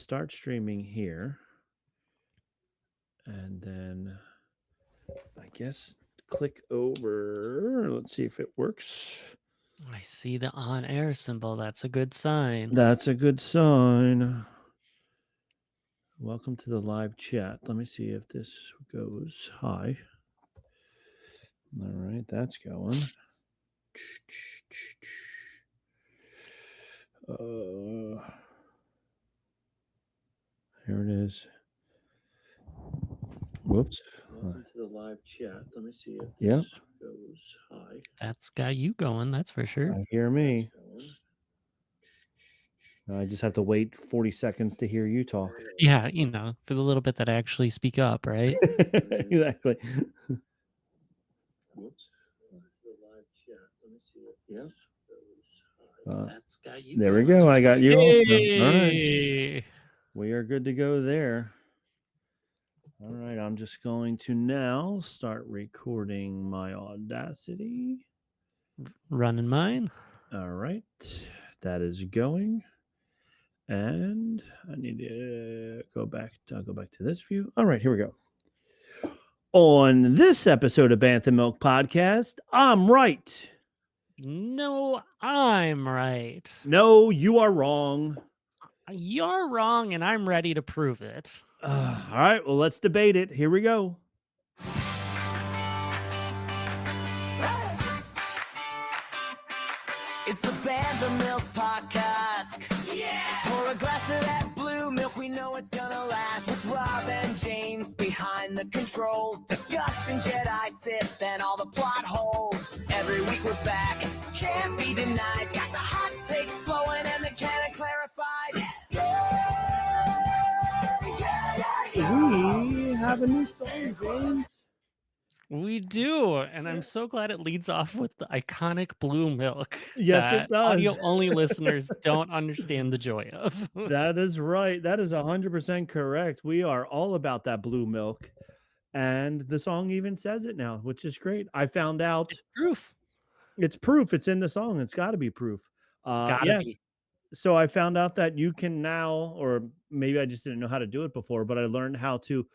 start streaming here. And then I guess click over. Let's see if it works. I see the on air symbol. That's a good sign. That's a good sign. Welcome to the live chat. Let me see if this goes. Hi. All right, that's going. Here it is. Whoops. Welcome to the live chat. Let me see if this goes. Hi. That's got you going, that's for sure. I hear me. I just have to wait 40 seconds to hear you talk. Yeah, for the little bit that I actually speak up, right? Exactly. Whoops. The live chat. Let me see it. Yeah. That's got you There we going. go. I got you. Also. All right. Hey! We are good to go there. All right. I'm just going to now start recording my Audacity. Running mine. All right. That is going. And I need to go back. I'll go back to this view. All right. Here we go. On this episode of Bantha Milk Podcast, I'm right. No, I'm right. No, you are wrong. You're wrong, and I'm ready to prove it. All right, well, let's debate it. Here we go. It's the Bantha Milk Podcast. Yeah! Pour a glass of that blue milk, we know it's gonna last. With Rob and James behind the controls, discussing Jedi, Sith, and all the plot holes. Every week we're back, can't be denied. Got the hot takes flowing and the canon clarified. We have a new song, James. We do, and I'm so glad it leads off with the iconic blue milk. Yes, it that does. Audio-only listeners don't understand the joy of. That is right. That is 100% correct. We are all about that blue milk. And the song even says it now, which is great. I found out Proof. it's proof. It's in the song. It's got to be proof. Gotta Yes. be. So I found out that you can now, or maybe I just didn't know how to do it before, but I learned how to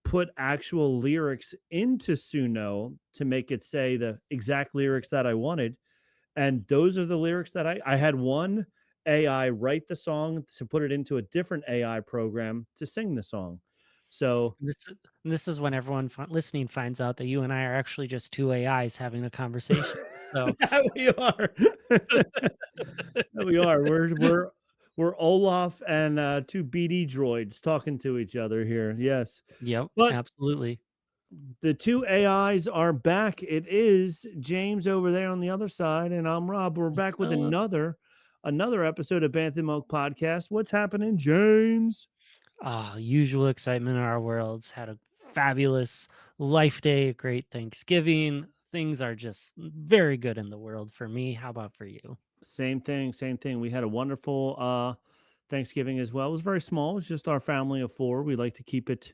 put actual lyrics into Suno to make it say the exact lyrics that I wanted. And those are the lyrics that I had one AI write the song to put it into a different AI program to sing the song. So This is when everyone listening finds out that you and I are actually just two AIs having a conversation. So that we are. That we are. We're Olaf and two BD droids talking to each other here. Yes. Yep, But absolutely. the two AIs are back. It is James over there on the other side, and I'm Rob. We're What's back with up? another episode of Bantha Milk Podcast. What's happening, James? Usual excitement in our worlds. Had a fabulous life day, a great Thanksgiving. Things are just very good in the world for me. How about for you? Same thing, same thing. We had a wonderful Thanksgiving as well. It was very small. It was just our family of four. We like to keep it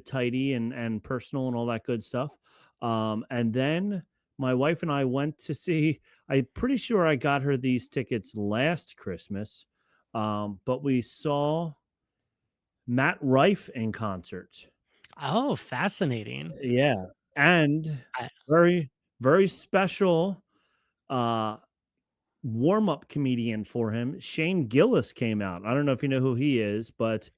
tidy and personal and all that good stuff. And then my wife and I went to see, I'm pretty sure I got her these tickets last Christmas. But we saw Matt Rife in concert. Oh, fascinating. Yeah. And I, very, very special uh warm-up comedian for him. Shane Gillis came out. I don't know if you know who he is, but not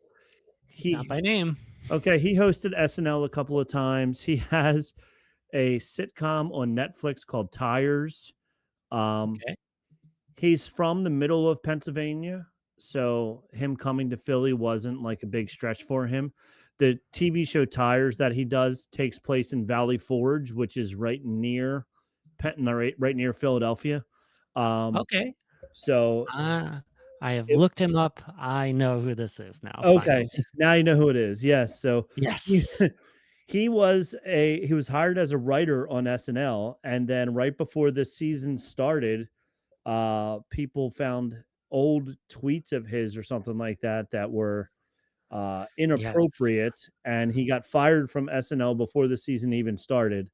he by name. okay, he hosted SNL a couple of times. He has a sitcom on Netflix called Tires. Um, Okay. he's from the middle of Pennsylvania, so him coming to Philly wasn't like a big stretch for him. The TV show Tires that he does takes place in Valley Forge, which is right near right near Philadelphia. Um, Okay. so I have it, looked him up. I know who this is now, okay, finally. now you know who it is. Yes, so he, Yes. he was hired as a writer on SNL, and then right before the season started, people found old tweets of his or something like that that were Yes. inappropriate, and he got fired from SNL before the season even started.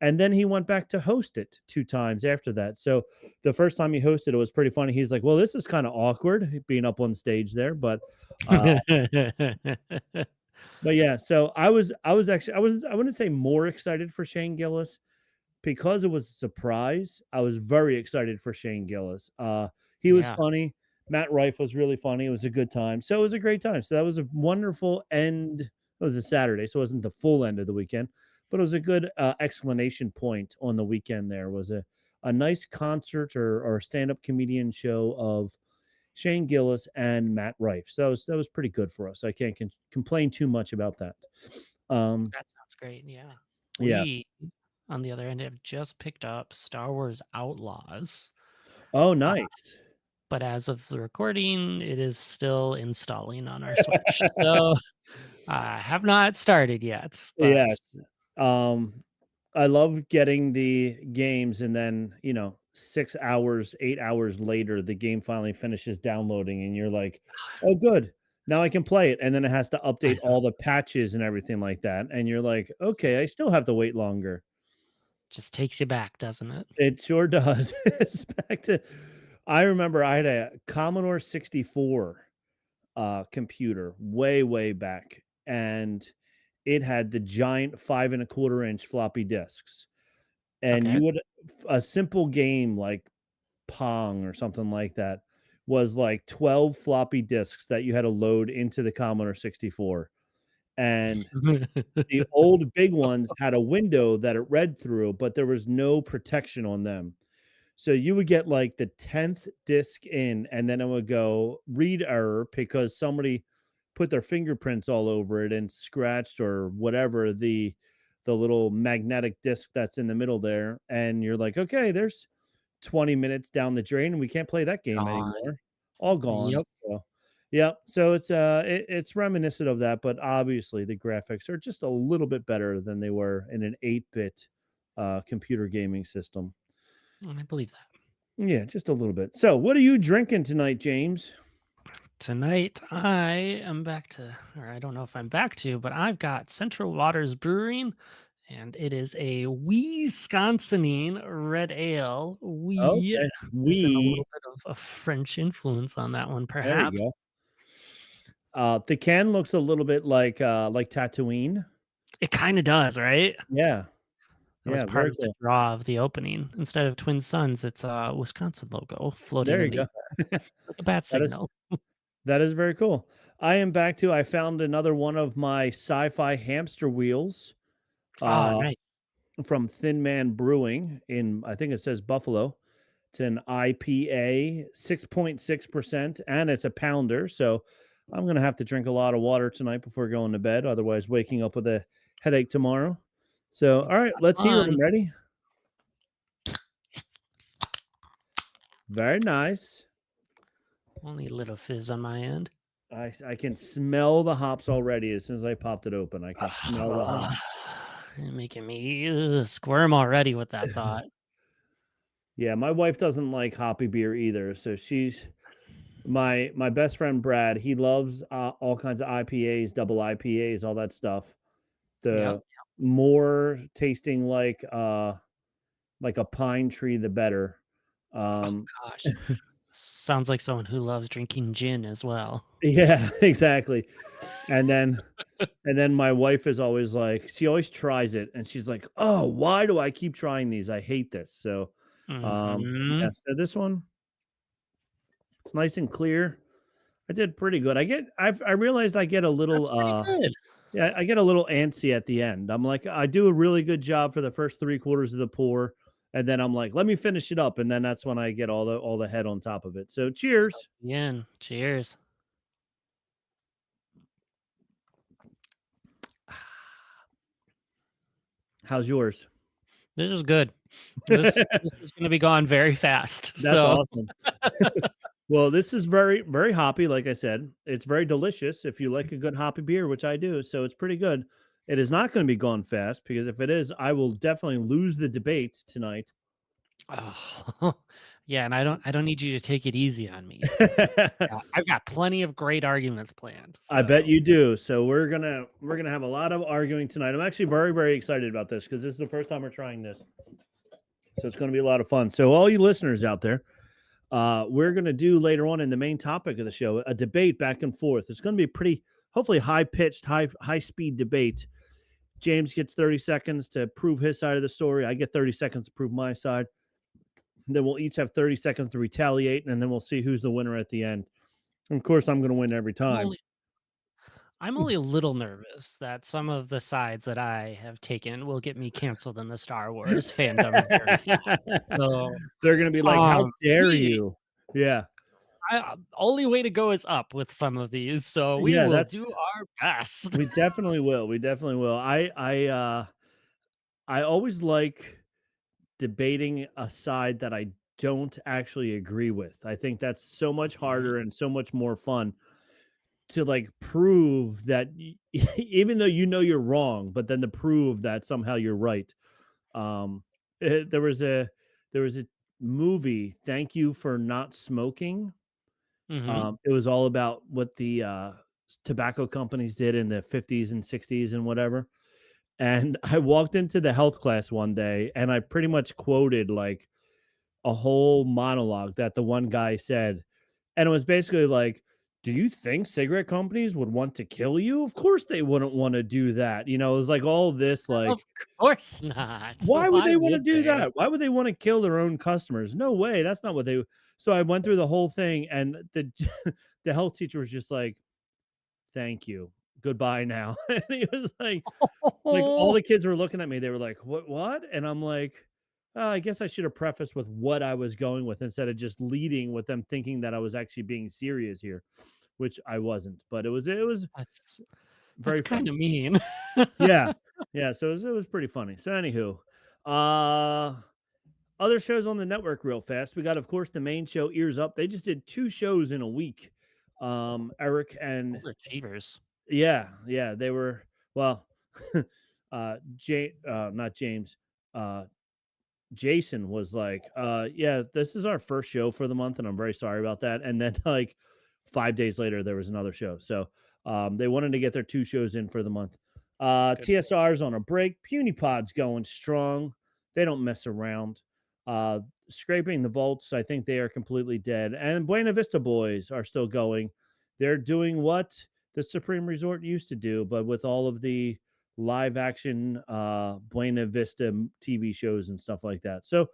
And then he went back to host it 2 times after that. So the first time he hosted it was pretty funny. He's like, "Well, this is kinda awkward being up on stage there," uh but yeah, so I was actually I wouldn't say more excited for Shane Gillis because it was a surprise. I was very excited for Shane Gillis. He was Yeah. funny. Matt Rife was really funny. It was a good time. So it was a great time. So that was a wonderful end. It was a Saturday, so it wasn't the full end of the weekend, but it was a good explanation point on the weekend. There was a nice concert or stand up comedian show of Shane Gillis and Matt Rife. So that was pretty good for us. I can't complain too much about that. Um, That sounds great. Yeah. yeah. We, on the other end, have just picked up Star Wars Outlaws. Oh, Uh, nice. but as of the recording, it is still installing on our Switch. So I have not started yet, but Yes. Um, I love getting the games and then, 6 hours, 8 hours later, the game finally finishes downloading and you're like, "Oh, good. Now I can play it." And then it has to I update know all the patches and everything like that. And you're like, "Okay, I just still have to wait longer." just takes you back, doesn't it? It sure does. It's back to I remember I had a Commodore 64 computer way, way back, and it had the giant 5 and a quarter inch floppy disks. And Okay. you would a simple game like Pong or something like that was like 12 floppy disks that you had to load into the Commodore 64. And the old big ones had a window that it read through, but there was no protection on them. So you would get like the 10th disc in, and then it would go read error because somebody put their fingerprints all over it and scratched or whatever the little magnetic disc that's in the middle there. And you're like, okay, there's 20 minutes down the drain and we can't play that game Gone. anymore. All gone. Yep. So yeah, so it's reminiscent of that, but obviously the graphics are just a little bit better than they were in an 8-bit computer gaming system. I believe that. Yeah, just a little bit. So, what are you drinking tonight, James? Tonight, I am back to, or I don't know if I'm back to, but I've got Central Waters Brewing, and it is a Wisconsinine red ale. We Okay. is in a We little bit of a French influence on that one, There you perhaps. go. The can looks a little bit like Tatooine. It kind of does, right? Yeah. That was Yeah, part very of the cool. draw of the opening. Instead of Twin Suns, it's a Wisconsin logo floating There in you the go. like a bat That is signal. that is very cool. I found another one of my sci-fi hamster wheels, Oh, uh, nice. from Thin Man Brewing in I think it says Buffalo. It's an IPA, 6.6%, and it's a pounder. So I'm going to have to drink a lot of water tonight before going to bed. Otherwise, waking up with a headache tomorrow. So, all right, let's hear it. Fun. I'm ready. Very nice. Only a little fizz on my end. I can smell the hops already as soon as I popped it open. I can smell the hops. You're making me squirm already with that thought. Yeah, my wife doesn't like hoppy beer either. So she's my best friend Brad. He loves all kinds of IPAs, double IPAs, all that stuff. Yep. The more tasting like a pine tree, the better. Oh Um, gosh. Sounds like someone who loves drinking gin as well. yeah, exactly. And then and then my wife is always like, she always tries it, and she's like, "Oh, why do I keep trying these? I hate this." So, Mhm. yeah. So this one, it's nice and clear. I did pretty good. I realized I get a little That's pretty good. yeah, I get a little antsy at the end. I'm like, I do a really good job for the first 3 quarters of the pour, and then I'm like, "Let me finish it up," and then that's when I get all the head on top of it. So, cheers. Yin. Cheers. How's yours? This is good. This is gonna be gone very fast. That's So awesome. Well, this is very, very hoppy, like I said. It's very delicious if you like a good hoppy beer, which I do, so it's pretty good. It is not gonna be gone fast because if it is, I will definitely lose the debate tonight. oh, Yeah, and I don't need you to take it easy on me. I've got plenty of great arguments planned. I bet So, you do. So we're gonna have a lot of arguing tonight. I'm actually very very excited about this because this is the first time we're trying this, so it's going to be a lot of fun. So all you listeners out there, we're going to do later on in the main topic of the show a debate back and forth. It's going to be a pretty, hopefully high pitched, high speed debate. James gets 30 seconds to prove his side of the story. I get 30 seconds to prove my side. Then we'll each have 30 seconds to retaliate, and then we'll see who's the winner at the end. And of course, I'm going to win every I'm time. only I'm only a little nervous that some of the sides that I have taken will get me canceled in the Star Wars fandom very fast. So, They're going to be like, "How dare we you?" Yeah, only way to go is up with some of these, so we yeah. will That's do our best. we definitely will. We definitely will. I always like debating a side that I don't actually agree with. I think that's so much Mhm. harder and so much more fun to like prove that even though you know you're wrong, but then to prove that somehow you're right. Um, there was a movie, Thank You for Not Smoking. Mhm. It was all about what the tobacco companies did in the 50s and 60s and whatever. And I walked into the health class one day and I pretty much quoted like a whole monologue that the one guy said. And it was basically like, do you think cigarette companies would want to kill you? Of course they wouldn't want to do that. You know, it was like all this, like, Of course not. why would Why they want to would do they? that? Why would they want to kill their own customers? No way. That's not what they. So I went through the whole thing, and the the health teacher was just like, "Thank you, goodbye now." And he was like all the kids were looking at me. They were like, "What? What?" And I'm like, I guess I should have prefaced with what I was going with instead of just leading with them thinking that I was actually being serious here, which I wasn't. But it was That's very that's funny. kinda mean. Yeah, yeah. So it was pretty funny. So anywho, uh, other shows on the network real fast. We got, of course, the main show, Ears Up. They just did 2 shows in a week. Eric and Overachievers. yeah, yeah, they were well, not James, uh, Jason was like, yeah, this is our first show for the month, and I'm very sorry about that." And then like 5 days later, there was another show. So they wanted to get their 2 shows in for the month. Good for TSR's on a break. Punipod's going strong. They don't mess around. Uh, Scraping the vaults, I think they are completely dead. And Buena Vista Boys are still going. They're doing what the Supreme Resort used to do, but with all of the live action Buena Vista TV shows and stuff like that. So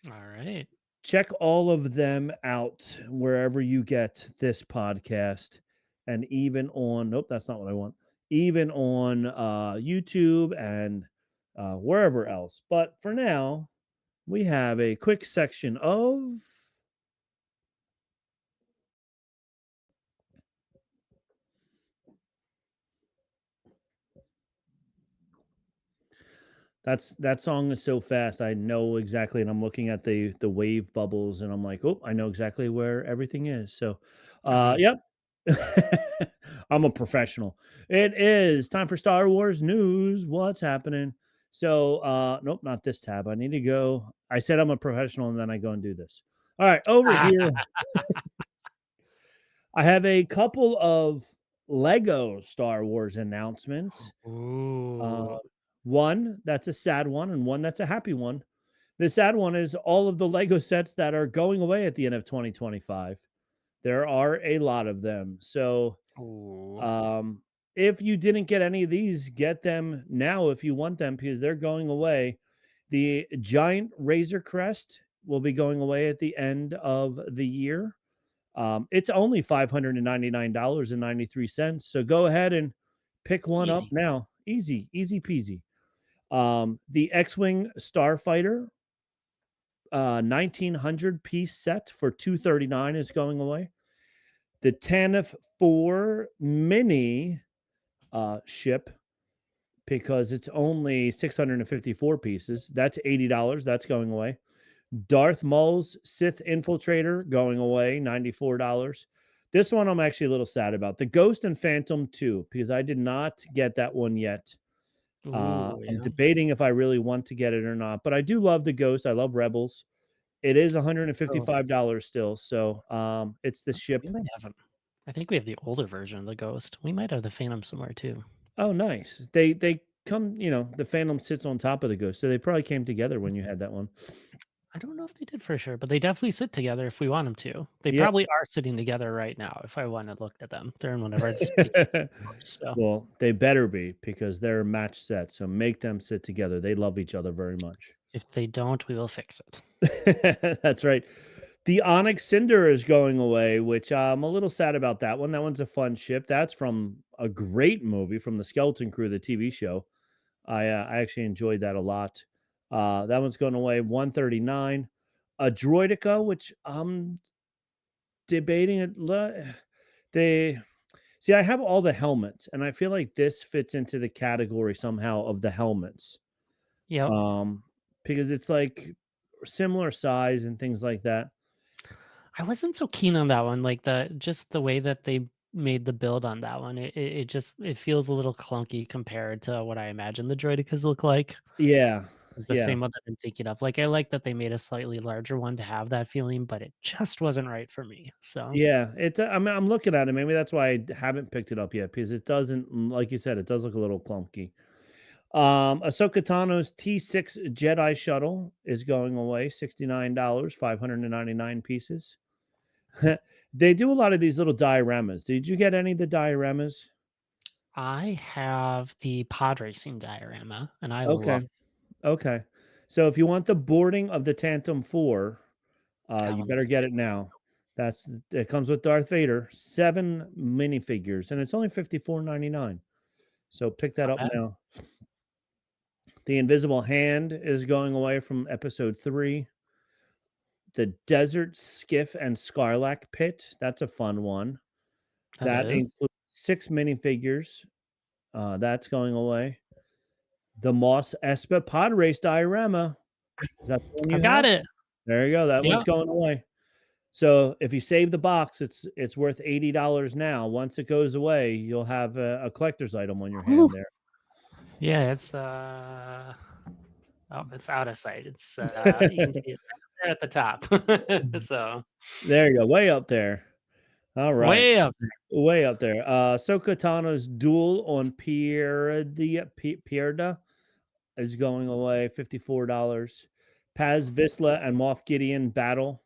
Alright. check all of them out wherever you get this podcast, and even on nope, that's not what I want. Even on YouTube and wherever else. But for now, we have a quick section of that song is so fast. I know exactly, and I'm looking at the wave bubbles, and I'm like, oh, I know exactly where everything is. So, Amazing. yep, I'm a professional. It is time for Star Wars news. What's happening? So, nope, not this tab. I need to go. I said I'm a professional, and then I go and do this. All right, over here, I have a couple of Lego Star Wars announcements. Uh, Ooh. one that's a sad one, and one that's a happy one. The sad one is all of the Lego sets that are going away at the end of 2025. There are a lot of them. So, Ooh. um, if you didn't get any of these, get them now if you want them because they're going away. The giant Razor Crest will be going away at the end of the year. It's only $599.93. So go ahead and pick one up Easy. now. Easy, easy peasy. The X-Wing Starfighter 1900 piece set for 239 is going away. The Tanf 4 mini ship because it's only 654 pieces. That's $80. That's going away. Darth Maul's Sith Infiltrator going away, $94. This one I'm actually a little sad about. The Ghost and Phantom 2, because I did not get that one yet. Ooh, I'm yeah. debating if I really want to get it or not, but I do love the Ghost. I love Rebels. It is Oh, $155 still, so, it's the we ship. might have 'em. I think we have the older version of the Ghost. We might have the Phantom somewhere too. Oh, nice. They come, the Phantom sits on top of the Ghost, so they probably came together when you had that one. I don't know if they did for sure, but they definitely sit together if we want them to. They Yeah. probably are sitting together right now if I wanna looked at them. They're in one of our display cases, of course, so Well, they better be because they're a match set, so make them sit together. They love each other very much. if they don't, we will fix it. That's right. The Onyx Cinder is going away, which I'm a little sad about that one. That one's a fun ship. That's from a great movie from the Skeleton Crew, the TV show. I actually enjoyed that a lot. That one's going away, 139. A Droidica, which I'm debating it. They see, I have all the helmets, and I feel like this fits into the category somehow of the helmets. Yep. Um, because it's like similar size and things like that. I wasn't so keen on that one, like, the way that they made the build on that one, it just it feels a little clunky compared to what I imagine the Droidicas look like. Yeah, It's the yeah, same one that I'm thinking of. Like, I like that they made a slightly larger one to have that feeling, but it just wasn't right for me, so yeah. I'm looking at it. Maybe that's why I haven't picked it up yet because it doesn't, like you said, it does look a little clunky. Ahsoka Tano's T6 Jedi shuttle is going away, $69, 599 pieces. They do a lot of these little dioramas. Did you get any of the dioramas? I have the pod racing diorama, and I Okay, love okay. So if you want the boarding of the Tantum 4, that you one better looks get great. it now. It comes with Darth Vader, 7 minifigures, and it's only 54.99. So pick It's that not up bad. now. The Invisible Hand is going away from episode 3. The Desert Skiff and Scarlac Pit, that's a fun one. That That is. includes 6 minifigures, that's going away. The Moss Espa Pod Race diorama, is that the one I've you have? got it. There you go, that one's Yep. going away. So, if you save the box, it's worth $80 now. Once it goes away, you'll have a collector's item on your Woo. hand there. Yeah, it's, oh, it's out of sight. It's, you can see it right there at the top. So, There you go, way up there. Alright, way up there. way up there. Sokatano's Duel on Pierda is going away, $54. Paz Vizsla and Moff Gideon battle.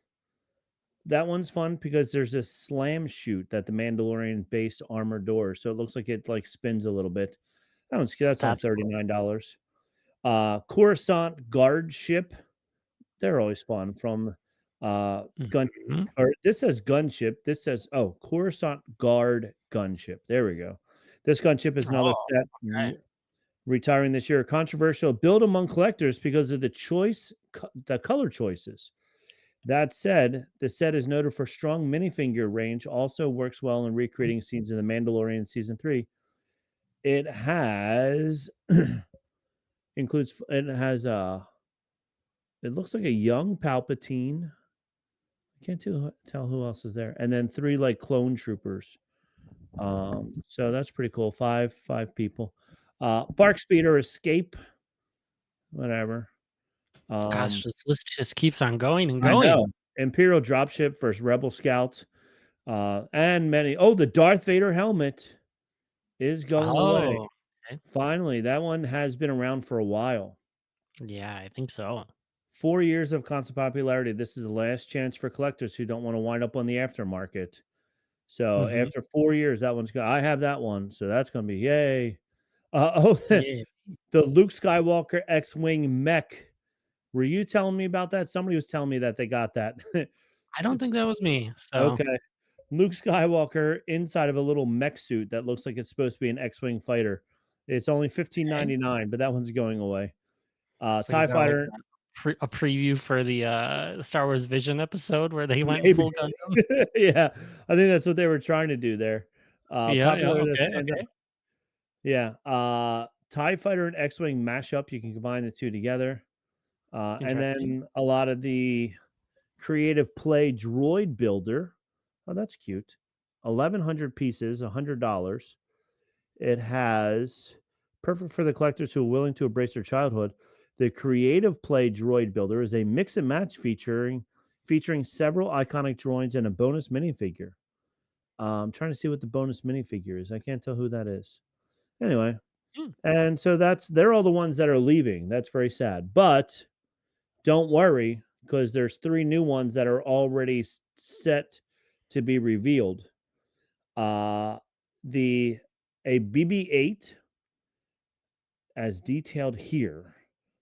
That one's fun because there's a slam shoot that the Mandalorian base armor door, so it looks like it, like, spins a little bit. That's only That's cool. $39. Coruscant guard ship, they're always fun from, gun Mhm. or this says gunship, this says Coruscant guard gunship, there we go. This gunship is another Oh, set okay. retiring this year. Controversial build among collectors because of the color choices. That said, the set is noted for strong minifigure range, also works well in recreating scenes in The Mandalorian season 3. It has it has it looks like a young Palpatine. I can't tell who else is there. And then 3 like clone troopers. So that's pretty cool. Five people. Bark Speeder Escape, whatever. Gosh, Um this list just keeps on going and I going. know. Imperial dropship versus Rebel Scouts. And many. Oh, the Darth Vader helmet is going away. Oh, okay. Finally, that one has been around for a while. Yeah, I think so. 4 years of constant popularity. This is the last chance for collectors who don't want to wind up on the aftermarket. So Mhm. after 4 years, that one's go I have that one, so that's gonna be yay. Yeah. The Luke Skywalker X-Wing mech. Were you telling me about that? Somebody was telling me that they got that. I don't It's think that was me, so okay. Luke Skywalker inside of a little mech suit that looks like it's supposed to be an X-Wing fighter. It's only okay. 15.99, but that one's going away. So is TIE that like fighter, a preview for the Star Wars Vision episode where they went maybe. full Gundam? Yeah, I think that's what they were trying to do there. Yeah, yeah, Popular that okay, stands okay. out. Yeah, TIE fighter and X-Wing mashup, you can combine the 2 together. And Interesting. then a lot of the creative play droid builder. Oh, that's cute. 1,100 pieces, $100. It has perfect for the collectors who are willing to embrace their childhood. The creative play droid builder is a mix and match featuring featuring several iconic drawings and a bonus minifigure. I'm trying to see what the bonus minifigure is. I can't tell who that is. Anyway, Hmm, and so they're all the ones that are leaving. That's very sad. But don't worry, because there's three new ones that are already set to be revealed. Uh the a BB-8 as detailed here.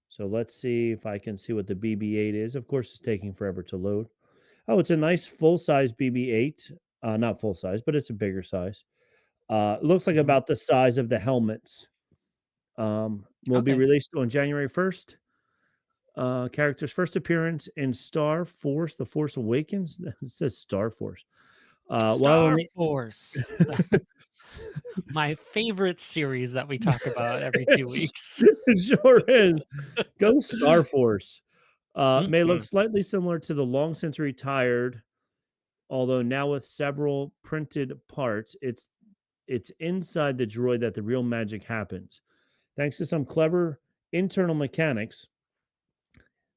So let's see if I can see what the BB-8 is. Of course, it's taking forever to load. Oh, it's a nice full-size BB-8. Not full size, but it's a bigger size. It looks like mhm. about the size of the helmets. Will be Okay. released on January 1st. Character's first appearance in Star Force: The Force Awakens. It says Star Force. While in Star the Force, my favorite series that we talk about every 2 weeks. it sure is. Go Star Force. May look Mhm. slightly similar to the long since retired, although now with several printed parts. It's inside the droid that the real magic happens. Thanks to some clever internal mechanics,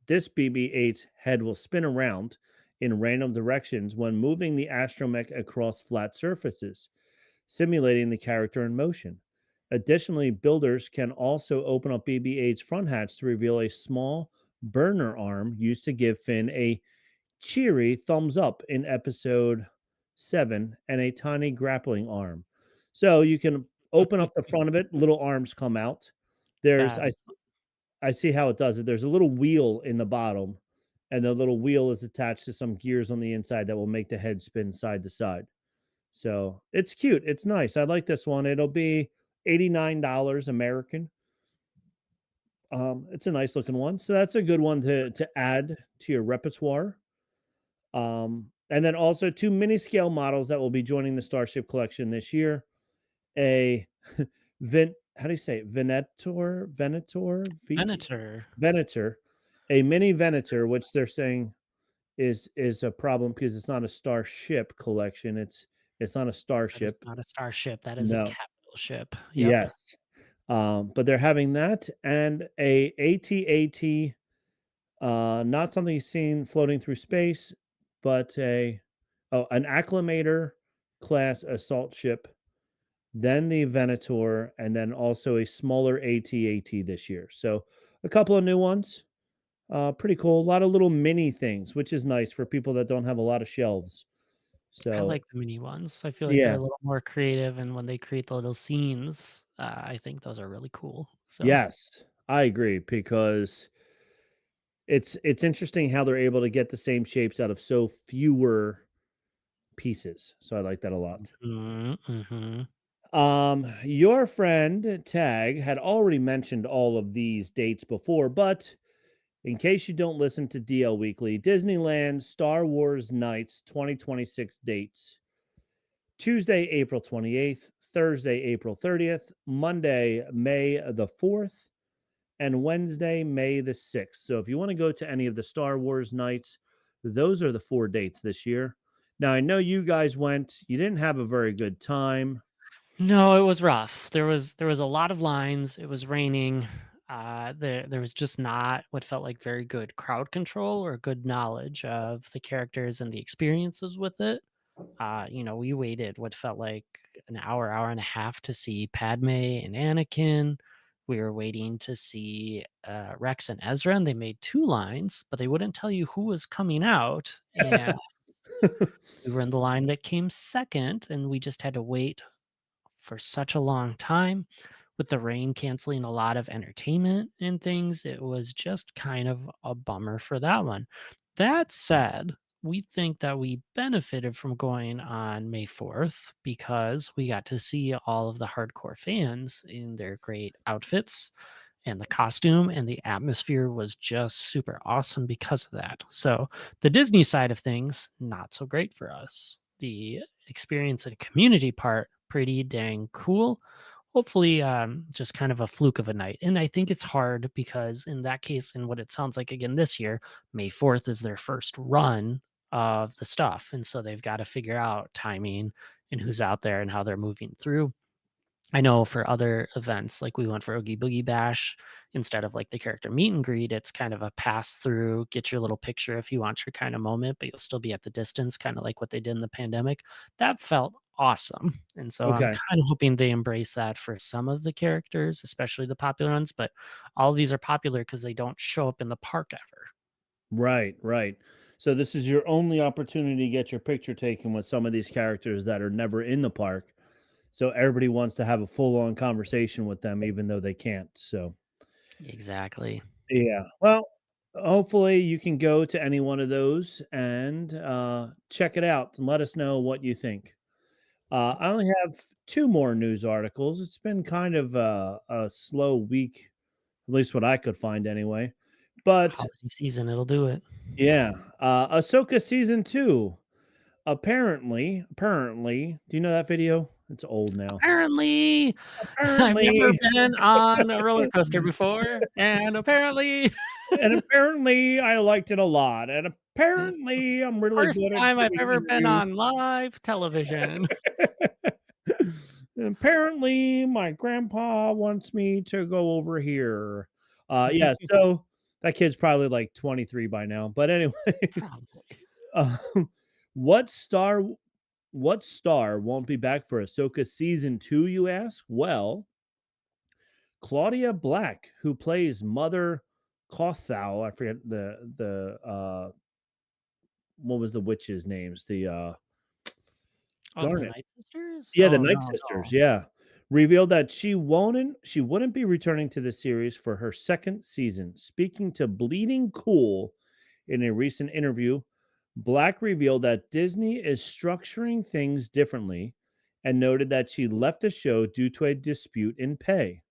this BB-8's head will spin around in random directions when moving the astromech across flat surfaces, simulating the character in motion. Additionally, builders can also open up BB-8's front hatch to reveal a small burner arm used to give Finn a cheery thumbs up in episode 7 and a tiny grappling arm. So you can open up the front of it, little arms come out. There's That is I see how it does it. There's a little wheel in the bottom, and the little wheel is attached to some gears on the inside that will make the head spin side to side. So it's cute. It's nice. I like this one. It'll be $89 American. It's a nice looking one. So that's a good one to add to your repertoire. And then also two mini scale models that will be joining the Starship collection this year. A how do you say it? Venator. Venator, a mini Venator, which they're saying is a problem because it's not a Starship collection. It's not a That is starship. not a starship, that is a No. capital ship. Yep. Yes. But they're having that and a AT-AT, not something you've seen floating through space, but an Acclamator class assault ship, then the Venator, and then also a smaller AT-AT this year. So a couple of new ones. Pretty cool. A lot of little mini things, which is nice for people that don't have a lot of shelves. I So like the mini ones. I feel like they're yeah, a little more creative, and when they create the little scenes, I think those are really cool. So yes, I agree because it's interesting how they're able to get the same shapes out of so fewer pieces. So I like that a lot. mhm, mhm. Your friend Tag had already mentioned all of these dates before, but in case you don't listen to DL Weekly, Disneyland Star Wars Nights 2026 dates: Tuesday, April 28th, Thursday, April 30th, Monday, May the 4th, and Wednesday, May the 6th. So if you want to go to any of the Star Wars nights, those are the four dates this year. Now, I know you guys went, you didn't have a very good time. No, it was rough. There was a lot of lines. It was raining. There was just not what felt like very good crowd control or good knowledge of the characters and the experiences with it. We waited what felt like an hour, hour and a half to see Padme and Anakin. We were waiting to see Rex and Ezra, and they made two lines, but they wouldn't tell you who was coming out. And we were in the line that came second, and we just had to wait for such a long time with the rain canceling a lot of entertainment and things. It was just kind of a bummer for that one. That said, we think that we benefited from going on May 4th because we got to see all of the hardcore fans in their great outfits, and the costume and the atmosphere was just super awesome because of that. So, the Disney side of things, not so great for us. The experience and community part, pretty dang cool. Hopefully, just kind of a fluke of a night. And I think it's hard because, in that case, and what it sounds like again this year, May 4th is their first run of the stuff. And so they've got to figure out timing and who's out there and how they're moving through. I know for other events, like we went for Oogie Boogie Bash, instead of like the character meet and greet, it's kind of a pass through, get your little picture if you want your kind of moment, but you'll still be at the distance, kind of like what they did in the pandemic. That felt awesome. And so I'm Okay. kind of hoping they embrace that for some of the characters, especially the popular ones. But all of these are popular because they don't show up in the park ever. Right, right. So this is your only opportunity to get your picture taken with some of these characters that are never in the park. So everybody wants to have a full-on conversation with them even though they can't. So, Exactly. yeah. Well, hopefully you can go to any one of those and check it out and let us know what you think. I only have two more news articles. It's been kind of a slow week, at least what I could find anyway. But Holiday season, it'll do it. yeah, Ahsoka season 2. Apparently, do you know that video? It's old now. Apparently, I've never Apparently, been on a roller coaster before, and apparently and apparently I liked it a lot, and it's the apparently I'm really first good at time I've giving ever been interviews. on live television. And apparently my grandpa wants me to go over here. Yeah, so that kid's probably like 23 by now. But anyway, Probably. um, what star what star won't be back for Ahsoka season 2, you ask? Well, Claudia Black, who plays Mother Kothau, I forget the what was the witch's names? Of Darn the it. Night Sisters? Yeah, the Oh, Night no, Sisters, no. yeah. Revealed that she wouldn't be returning to the series for her second season. Speaking to Bleeding Cool in a recent interview, Black revealed that Disney is structuring things differently and noted that she left the show due to a dispute in pay.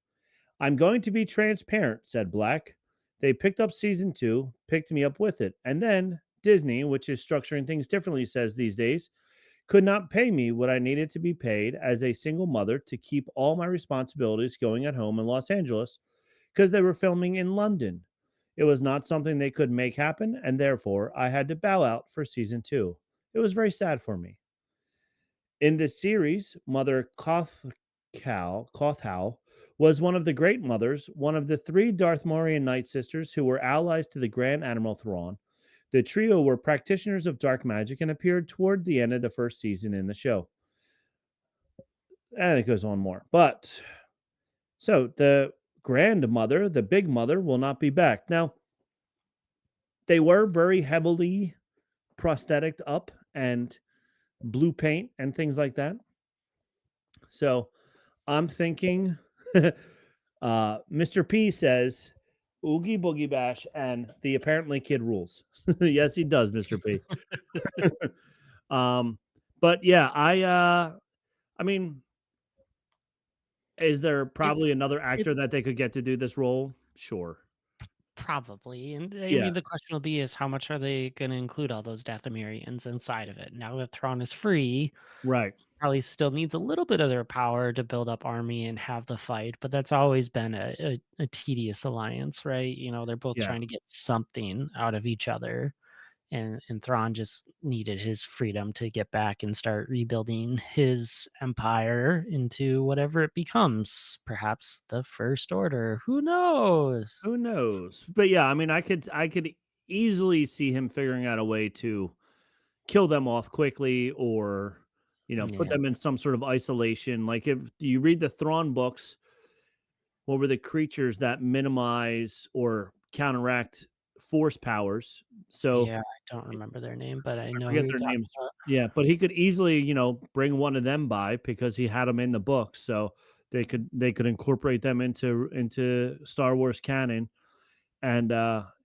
I'm going to be transparent, said Black. They picked up season 2, picked me up with it, and then Disney, which is structuring things differently, says these days, could not pay me what I needed to be paid as a single mother to keep all my responsibilities going at home in Los Angeles because they were filming in London. It was not something they could make happen, and therefore I had to bow out for season 2. It was very sad for me. In the series, Mother Kothal was one of the Great Mothers, one of the three Darthmorian Night Sisters who were allies to the Grand Admiral Thrawn. The trio were practitioners of dark magic and appeared toward the end of the first season in the show. And it goes on more. But so the grandmother, the big mother, will not be back. Now, they were very heavily prosthetic up and blue paint and things like that. So I'm thinking Mr. P says Oogie Boogie Bash and the apparently kid rules. Yes, he does, Mr. P. um, but yeah, I mean, is there probably It's another actor it's that they could get to do this role? Sure. probably, and I Yeah, mean, the question will be is how much are they gonna include all those Dathomirians inside of it? Now that Thrawn is free, right. probably still needs a little bit of their power to build up army and have the fight, but that's always been a tedious alliance, right? You know, they're both Yeah. trying to get something out of each other, and Thrawn just needed his freedom to get back and start rebuilding his empire into whatever it becomes, perhaps the First Order. Who knows? Who knows? But yeah, I mean, I could easily see him figuring out a way to kill them off quickly or put Yeah. them in some sort of isolation. Like if you read the Thrawn books, what were the creatures that minimize or counteract force powers? So Yeah, I don't remember their name, but I I know who forget you're their talking names. about. Yeah, but he could easily, bring one of them by because he had them in the book. So they could incorporate them into Star Wars canon and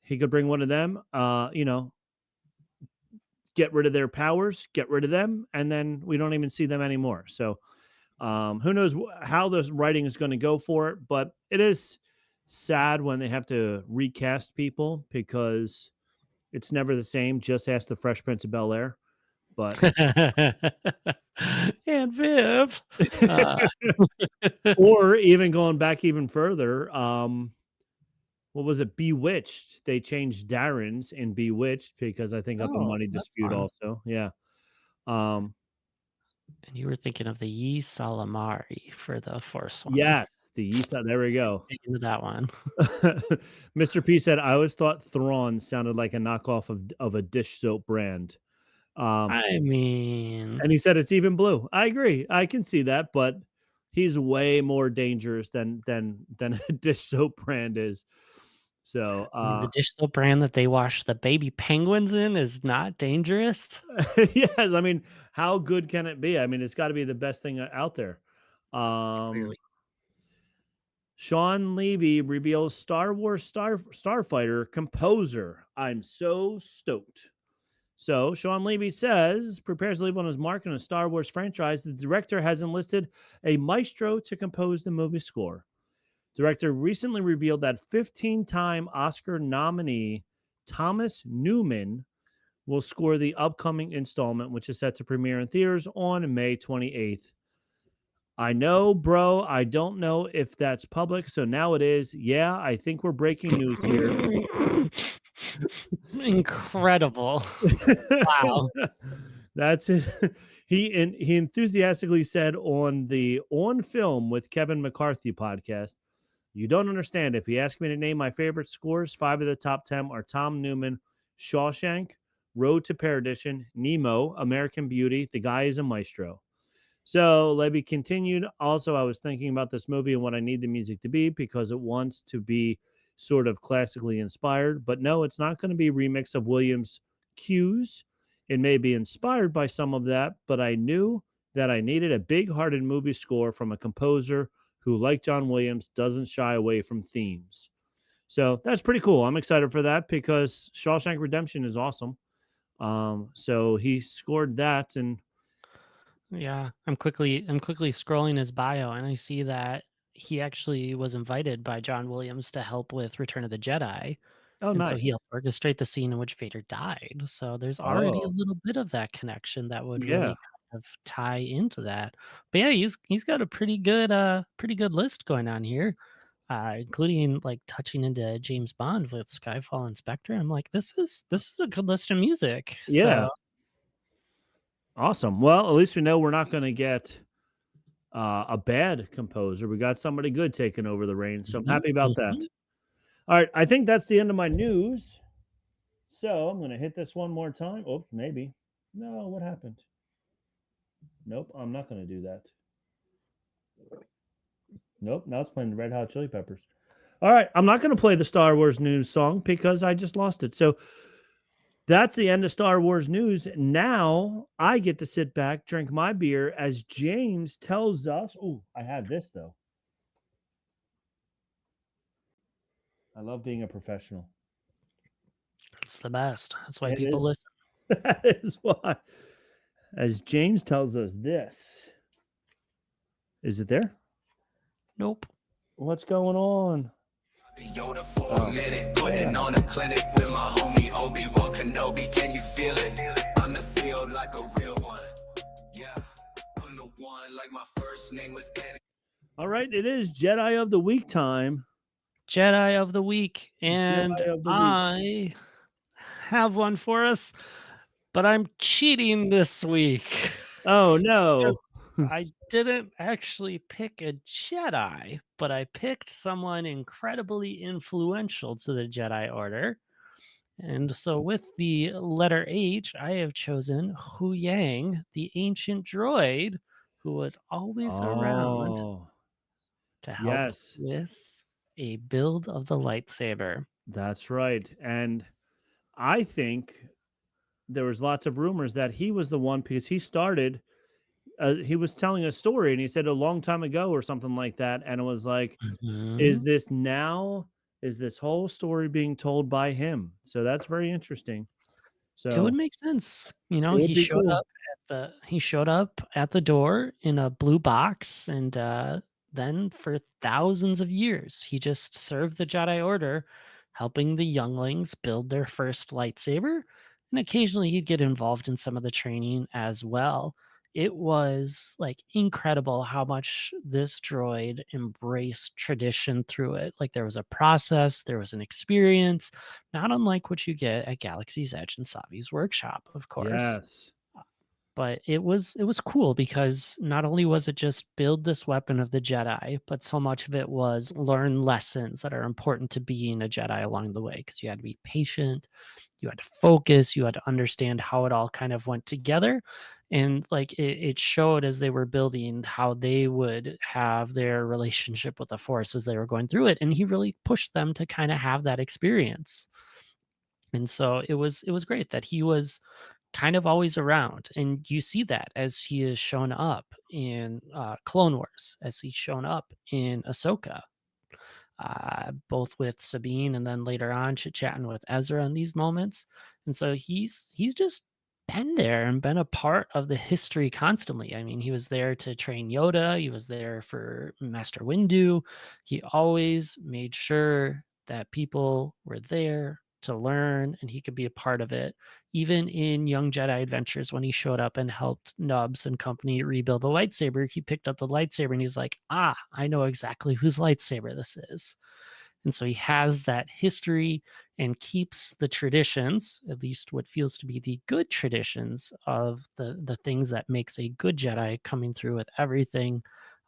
he could bring one of them, get rid of their powers, get rid of them, and then we don't even see them anymore. So who knows how the writing is going to go for it, but it is sad when they have to recast people because it's never the same. Just ask the Fresh Prince of Bel Air. But And Viv, uh, or even going back even further, what was it? Bewitched. They changed Darren's in Bewitched because I think of a oh, money that's dispute fun. also. Yeah. Um, And you were thinking of the Yi Salamari for the Force one. Yes, the Yisa. There we go. Dig into that one. Mr. P said, "I always thought Thrawn sounded like a knockoff of a dish soap brand." Um, I mean, and he said it's even blue. I agree. I can see that, but he's way more dangerous than a dish soap brand is. So, the dish soap brand that they wash the baby penguins in is not dangerous. yes, I mean, how good can it be? I mean, it's got to be the best thing out there. Um, Clearly. Sean Levy reveals Star Wars Starfighter composer. I'm so stoked. So Sean Levy says, prepares to leave on his mark in a Star Wars franchise. The director has enlisted a maestro to compose the movie score. Director recently revealed that 15-time Oscar nominee Thomas Newman will score the upcoming installment, which is set to premiere in theaters on May 28th. I know, bro. I don't know if that's public. So now it is. Yeah, I think we're breaking news here. Incredible. Wow. That's it. He enthusiastically said on the On Film with Kevin McCarthy podcast, "You don't understand. If you ask me to name my favorite scores, 5 of the top 10 are Tom Newman, Shawshank, Road to Perdition, Nemo, American Beauty. The guy is a maestro." So Levy continued. Also, I was thinking about this movie and what I need the music to be because it wants to be sort of classically inspired. But no, it's not going to be a remix of Williams' cues. It may be inspired by some of that, but I knew that I needed a big hearted movie score from a composer who, like John Williams, doesn't shy away from themes. So that's pretty cool. I'm excited for that because Shawshank Redemption is awesome. So he scored that, and Yeah, I'm quickly scrolling his bio and I see that he actually was invited by John Williams to help with Return of the Jedi. oh, And so nice. he helped orchestrate the scene in which Vader died. So there's already a Oh, little bit of that connection that would yeah. really kind of tie into that. But yeah, he's got a pretty good list going on here. Including like touching into James Bond with Skyfall and Spectre. I'm like, this is a good list of music. Yeah. So Awesome. Well, at least we know we're not going to get a bad composer. We got somebody good taking over the reins. So I'm mhm, happy about that. mhm. All right. I think that's the end of my news. So I'm going to hit this one more time. Oops, maybe. No, what happened? Nope, I'm not going to do that. Nope, now it's playing the Red Hot Chili Peppers. All right. I'm not going to play the Star Wars news song because I just lost it. So that's the end of Star Wars news. Now I get to sit back, drink my beer as James tells us. Oh, I have this though. I love being a professional. It's the best. That's why It people is. listen. That is why. As James tells us this. Is it there? Nope. What's going on? Yoda for a minute, putting on a clinic with my homie Obi-Wan Kenobi. Can you feel it? On the field like a real one. Yeah, I'm the one like my first name was Anakin. All right, it is Jedi of the Week time. Jedi of the week. And Jedi of the Week. I have one for us, but I'm cheating this week. Oh no. Because I didn't actually pick a Jedi, but I picked someone incredibly influential to the Jedi Order. And so, with the letter H, I have chosen Hu Yang, the ancient droid who was always around Oh, to help yes, with a build of the lightsaber. that's right. And I think there was lots of rumors that he was the one because he started he was telling a story and he said a long time ago or something like that, and it was like, is Mhm. this now, is this whole story being told by him? So that's very interesting. It would So make sense. You it know, would be cool. he showed up at the door in a blue box and then for thousands of years he just served the Jedi Order, helping the younglings build their first lightsaber, and occasionally he'd get involved in some of the training as well. It was like incredible how much this droid embraced tradition through it. Like there was a process, there was an experience, not unlike what you get at Galaxy's Edge and Savi's workshop, of course. Yes. But it was cool because not only was it just build this weapon of the Jedi, but so much of it was learn lessons that are important to being a Jedi along the way. Because you had to be patient, you had to focus, you had to understand how it all kind of went together. And like it showed as they were building how they would have their relationship with the Force as they were going through it. And he really pushed them to kind of have that experience. And so it was great that he was kind of always around, and you see that as he has shown up in Clone Wars, as he's shown up in Ahsoka, both with Sabine and then later on chit chatting with Ezra in these moments. And so he's just been there and been a part of the history constantly. I mean, he was there to train Yoda. He was there for Master Windu. He always made sure that people were there to learn and he could be a part of it. Even in Young Jedi Adventures, when he showed up and helped Nubs and company rebuild the lightsaber, he picked up the lightsaber and he's like, ah, I know exactly whose lightsaber this is. And so he has that history and keeps the traditions, at least what feels to be the good traditions of the things that makes a good Jedi coming through with everything.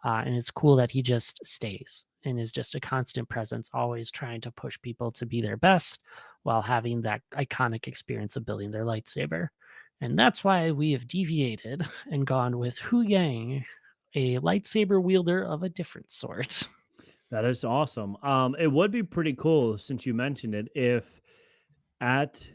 And it's cool that he just stays and is just a constant presence, always trying to push people to be their best while having that iconic experience of building their lightsaber. And that's why we have deviated and gone with Hu Yang, a lightsaber wielder of a different sort. That is awesome. It would be pretty cool since you mentioned it if at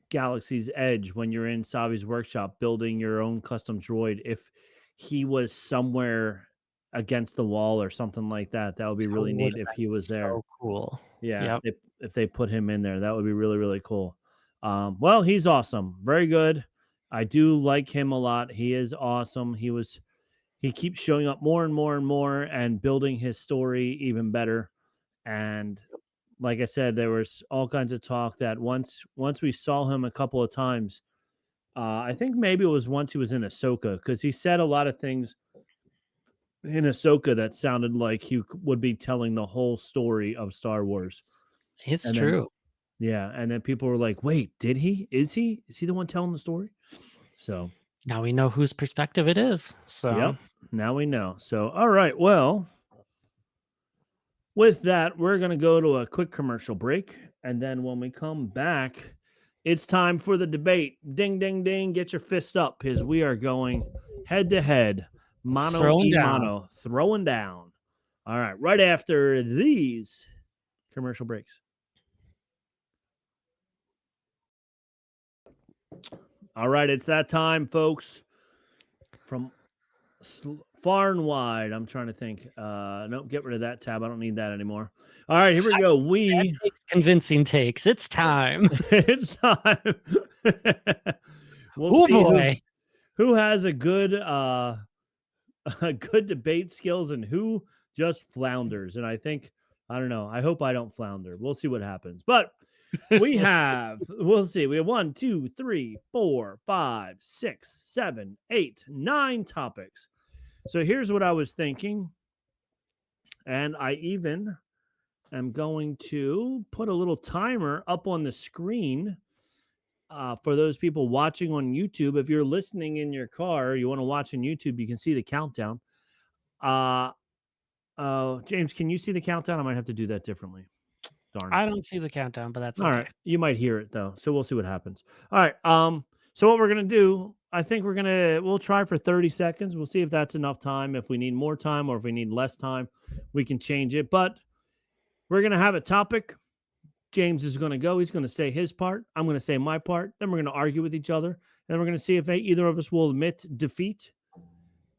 Galaxy's Edge, when you're in Savi's workshop building your own custom droid, if he was somewhere against the wall or something like that, that would be That really would neat have if been he was there. so cool. Yeah, Yep. if they put him in there, that would be really, really cool. Well, he's awesome. Very good. I do like him a lot. He is awesome. He keeps showing up more and more and more and building his story even better. And like I said, there was all kinds of talk that once we saw him a couple of times, I think maybe it was once he was in Ahsoka because he said a lot of things in Ahsoka that sounded like would be telling the whole story of Star Wars. It's And then true. yeah, and then people were like, "Wait, did he? Is he? Is he the one telling the story?" So, Now we know whose perspective it is. yep. So Now we know. So, all right. Well, with that, we're going to go to a quick commercial break. And then when we come back, it's time for the debate. Ding, ding, ding. Get your fists up because we are going head to head, mano throwing e down. mano, throwing down. All right. Right after these commercial breaks. All right. It's that time, folks. From far and wide. I'm trying to think. Nope, get rid of that tab. I don't need that anymore. All right, here we go. That takes convincing takes. It's time. It's time. We'll Oh see who boy. who has a good a good debate skills and who just flounders. And I don't know. I hope I don't flounder. We'll see what happens. But We'll see. we'll see. We have 1, 2, 3, 4, 5, 6, 7, 8, 9 topics. So here's what I was thinking. And I even am going to put a little timer up on the screen for those people watching on YouTube. If you're listening in your car, you want to watch on YouTube, you can see the countdown. James, can you see the countdown? I might have to do that differently. Darn it. I don't see the countdown, but that's All okay. right. You might hear it though. So we'll see what happens. All right. So what we're gonna do, I think we'll try for 30 seconds. We'll see if that's enough time. If we need more time or if we need less time, we can change it. But we're gonna have a topic. James is gonna go. He's gonna say his part. I'm gonna say my part. Then we're gonna argue with each other. Then we're gonna see if either of us will admit defeat.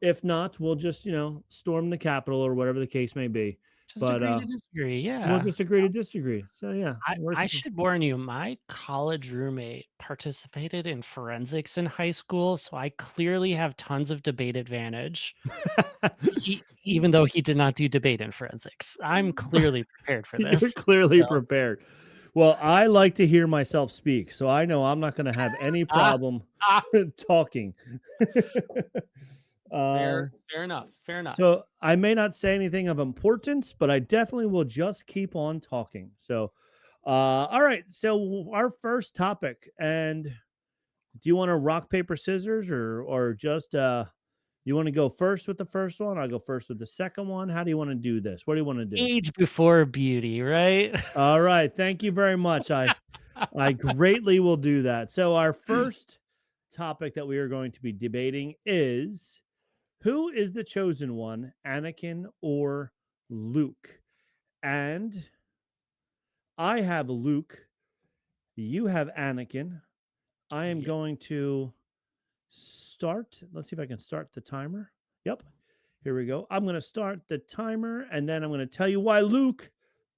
If not, we'll just, storm the Capitol or whatever the case may be. Just But agree to disagree. we'll Yeah. just agree to disagree. So yeah, I should warn you, my college roommate participated in forensics in high school, so I clearly have tons of debate advantage, even though he did not do debate in forensics. I'm clearly prepared for You're this. clearly So, prepared. Well, I like to hear myself speak, so I know I'm not going to have any ah, problem ah, talking. fair, um, fair enough. Fair enough. so I may not say anything of importance, but I definitely will just keep on talking. So, all right. So our first topic, and Do you want to rock paper scissors, or just you want to go first with the first one? I'll go first with the second one. How do you want to do this? What do you want to do? Age before beauty, right? All right. Thank you very much. I greatly will do that. So our first topic that we are going to be debating is, who is the chosen one, Anakin or Luke? And I have Luke, you have Anakin. I am going Yes. to start. Let's see if I can start the timer. Yep. Here we go. I'm going to start the timer, and then I'm going to tell you why Luke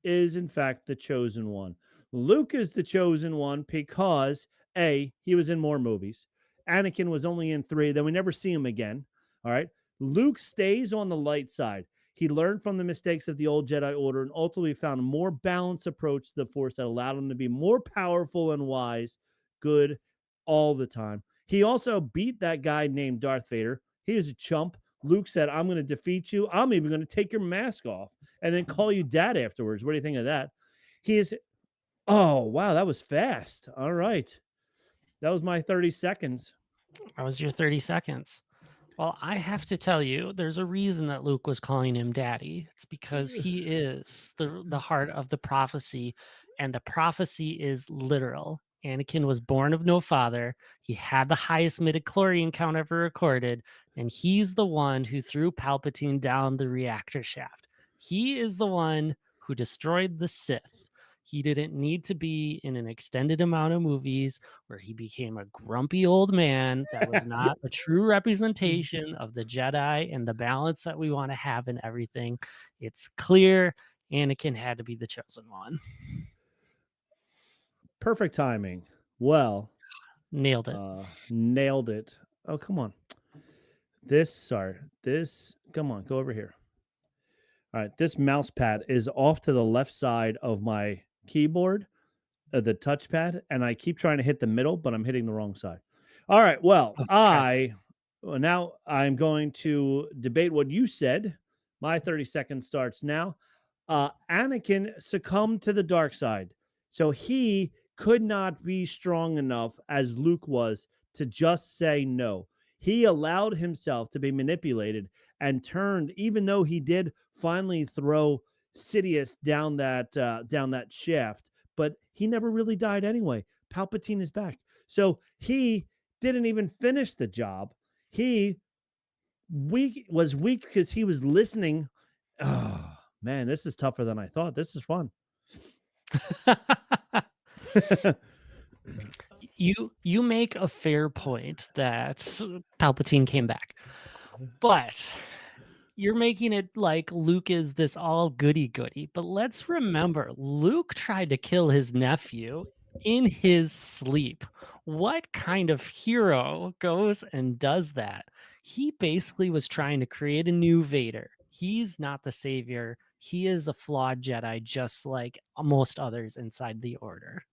is, in fact, the chosen one. Luke is the chosen one because A, he was in more movies. Anakin was only in 3, then we never see him again. All right. Luke stays on the light side. He learned from the mistakes of the old Jedi Order and ultimately found a more balanced approach to the Force that allowed him to be more powerful and wise, good all the time. He also beat that guy named Darth Vader. He was a chump. Luke said, I'm going to defeat you. I'm even going to take your mask off and then call you dad afterwards. What do you think of that? He is, oh, wow, that was fast. All right. That was my 30 seconds. That was your 30 seconds. Well, I have to tell you, there's a reason that Luke was calling him daddy. It's because he is the heart of the prophecy, and the prophecy is literal. Anakin was born of no father. He had the highest midichlorian count ever recorded, and he's the one who threw Palpatine down the reactor shaft. He is the one who destroyed the Sith. He didn't need to be in an extended amount of movies where he became a grumpy old man that was not a true representation of the Jedi and the balance that we want to have in everything. It's clear Anakin had to be the chosen one. Perfect timing. Well, Nailed it. nailed it. Oh, come on. Come on, go over here. All right, this mouse pad is off to the left side of my keyboard, the touchpad, and I keep trying to hit the middle, but I'm hitting the wrong side. All right, well, Okay. now I'm going to debate what you said. My 30 seconds starts now. Anakin succumbed to the dark side, so he could not be strong enough as Luke was to just say no. He allowed himself to be manipulated and turned, even though he did finally throw Sidious down that shaft, but he never really died anyway. Palpatine is back. So he didn't even finish the job. He was weak because he was listening. Oh, man, this is tougher than I thought. This is fun. You make a fair point that Palpatine came back, but you're making it like Luke is this all goody goody. But let's remember, Luke tried to kill his nephew in his sleep. What kind of hero goes and does that? He basically was trying to create a new Vader. He's not the savior. He is a flawed Jedi, just like most others inside the Order.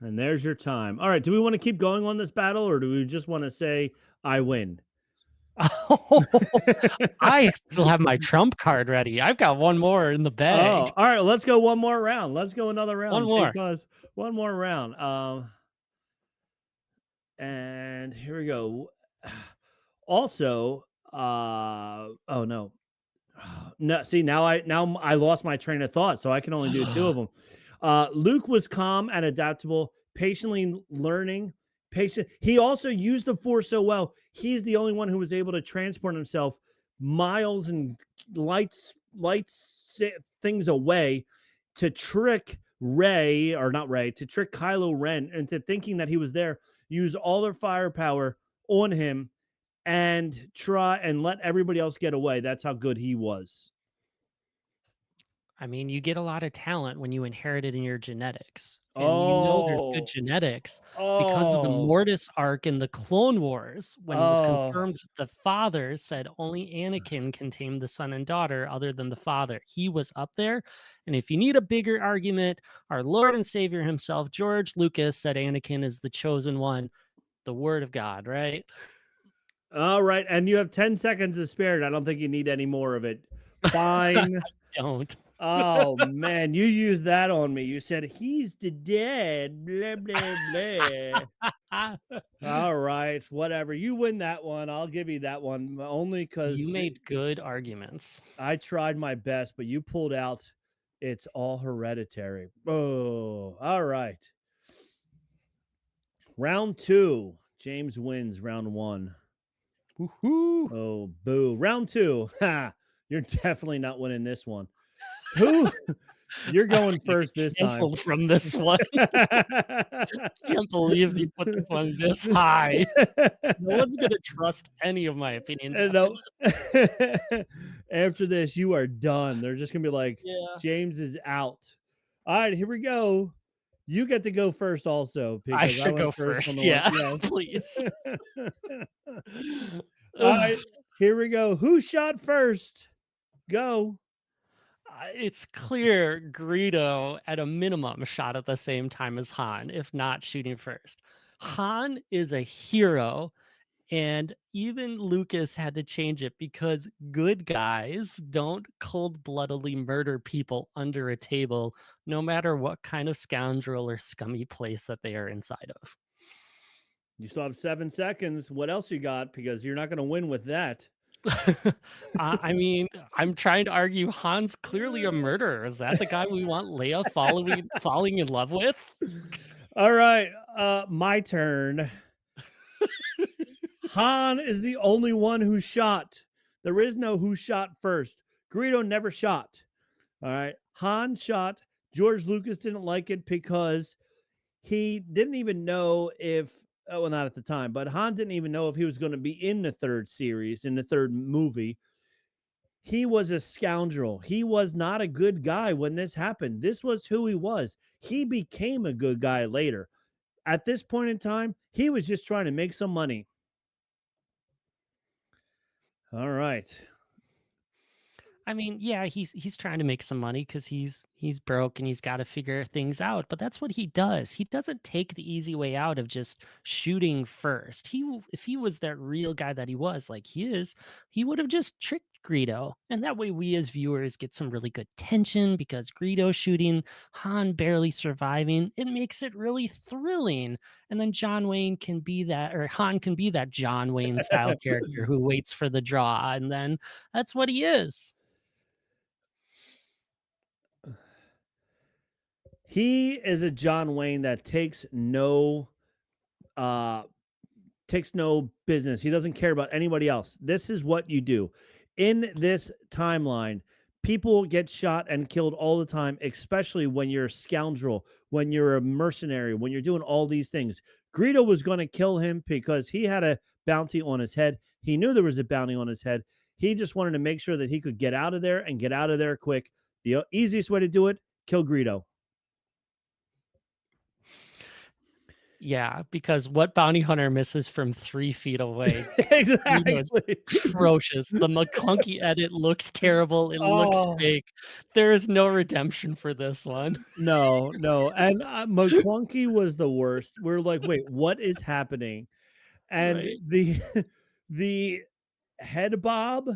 And there's your time. All right. Do we want to keep going on this battle, or do we just want to say I win? Oh, I still have my trump card ready. I've got one more in the Oh, bag. all right. Let's go one more round. Let's go another One round more. because one more round. And here we go. Also, oh no, no. See, now I lost my train of thought, so I can only do 2 of them. Luke was calm and adaptable, patiently learning. Patient. He also used the Force so well. He's the only one who was able to transport himself miles and lights things away to trick Ray, or not Ray, to trick Kylo Ren into thinking that he was there. Use all their firepower on him and try and let everybody else get away. That's how good he was. I mean, you get a lot of talent when you inherit it in your genetics. And you know there's good Oh, genetics because of the oh, Mortis arc in the Clone Wars, when it was oh. confirmed that the father said only Anakin can tame the son and daughter other than the father. He was up there. And if you need a bigger argument, our Lord and Savior himself, George Lucas, said Anakin is the chosen one, the word of God, right? All right. And you have 10 seconds to spare. And I don't think you need any more of it. Fine. Don't. Oh man, you used that on me. You said he's the dead. Blah blah blah. All right, whatever. You win that one. I'll give you that one only You because made good arguments. I tried my best, but you pulled out. It's all hereditary. Oh, all right. Round two. James wins round one. Woohoo! Oh, boo. Round two. Ha. You're definitely not winning this one. Who? You're I going first this time. canceled from this one. Can't believe you put this one this high. No one's gonna trust any of my opinions And after no, this. after this, you are done. They're just gonna be like, Yeah, James is out. All right, here we go. You get to go first, also, I because I should go went first on first. the one. Yeah, Yes. please. All Ugh. right, here we go. Who shot first? Go. It's clear Greedo, at a minimum, shot at the same time as Han, if not shooting first. Han is a hero, and even Lucas had to change it because good guys don't cold-bloodedly murder people under a table, no matter what kind of scoundrel or scummy place that they are inside of. You still have 7 seconds. What else you got? Because you're not gonna win with that. I mean, I'm trying to argue Han's clearly a murderer. Is that the guy we want Leia falling in love with? All right, my turn. Han is the only one who shot. There is no who shot first. Greedo never shot. All right. Han shot. George Lucas didn't like it because he didn't even know if, well, not at the time, but Han didn't even know if he was going to be in the third series, in the third movie. He was a scoundrel. He was not a good guy when this happened. This was who he was. He became a good guy later. At this point in time, he was just trying to make some money. All right. I mean, yeah, he's trying to make some money because he's broke and he's got to figure things out. But that's what he does. He doesn't take the easy way out of just shooting first. If he was that real guy that he was, like he is, he would have just tricked Greedo, and that way we as viewers get some really good tension because Greedo shooting, Han barely surviving. It makes it really thrilling, and then John Wayne can be that, or Han can be that John Wayne style character who waits for the draw, and then that's what he is. He is a John Wayne that uh takes no business. He doesn't care about anybody else. This is what you do. In this timeline, people get shot and killed all the time, especially when you're a scoundrel, when you're a mercenary, when you're doing all these things. Greedo was going to kill him because he had a bounty on his head. He knew there was a bounty on his head. He just wanted to make sure that he could get out of there and get out of there quick. The easiest way to do it, kill Greedo. Yeah, because what bounty hunter misses from 3 feet away? Greedo is Exactly. atrocious. The McClunky edit looks terrible, it looks Oh, fake. There is no redemption for this one. no, no, and, McClunky was the worst. We're like, "Wait, what is happening?" And Right? the the head bob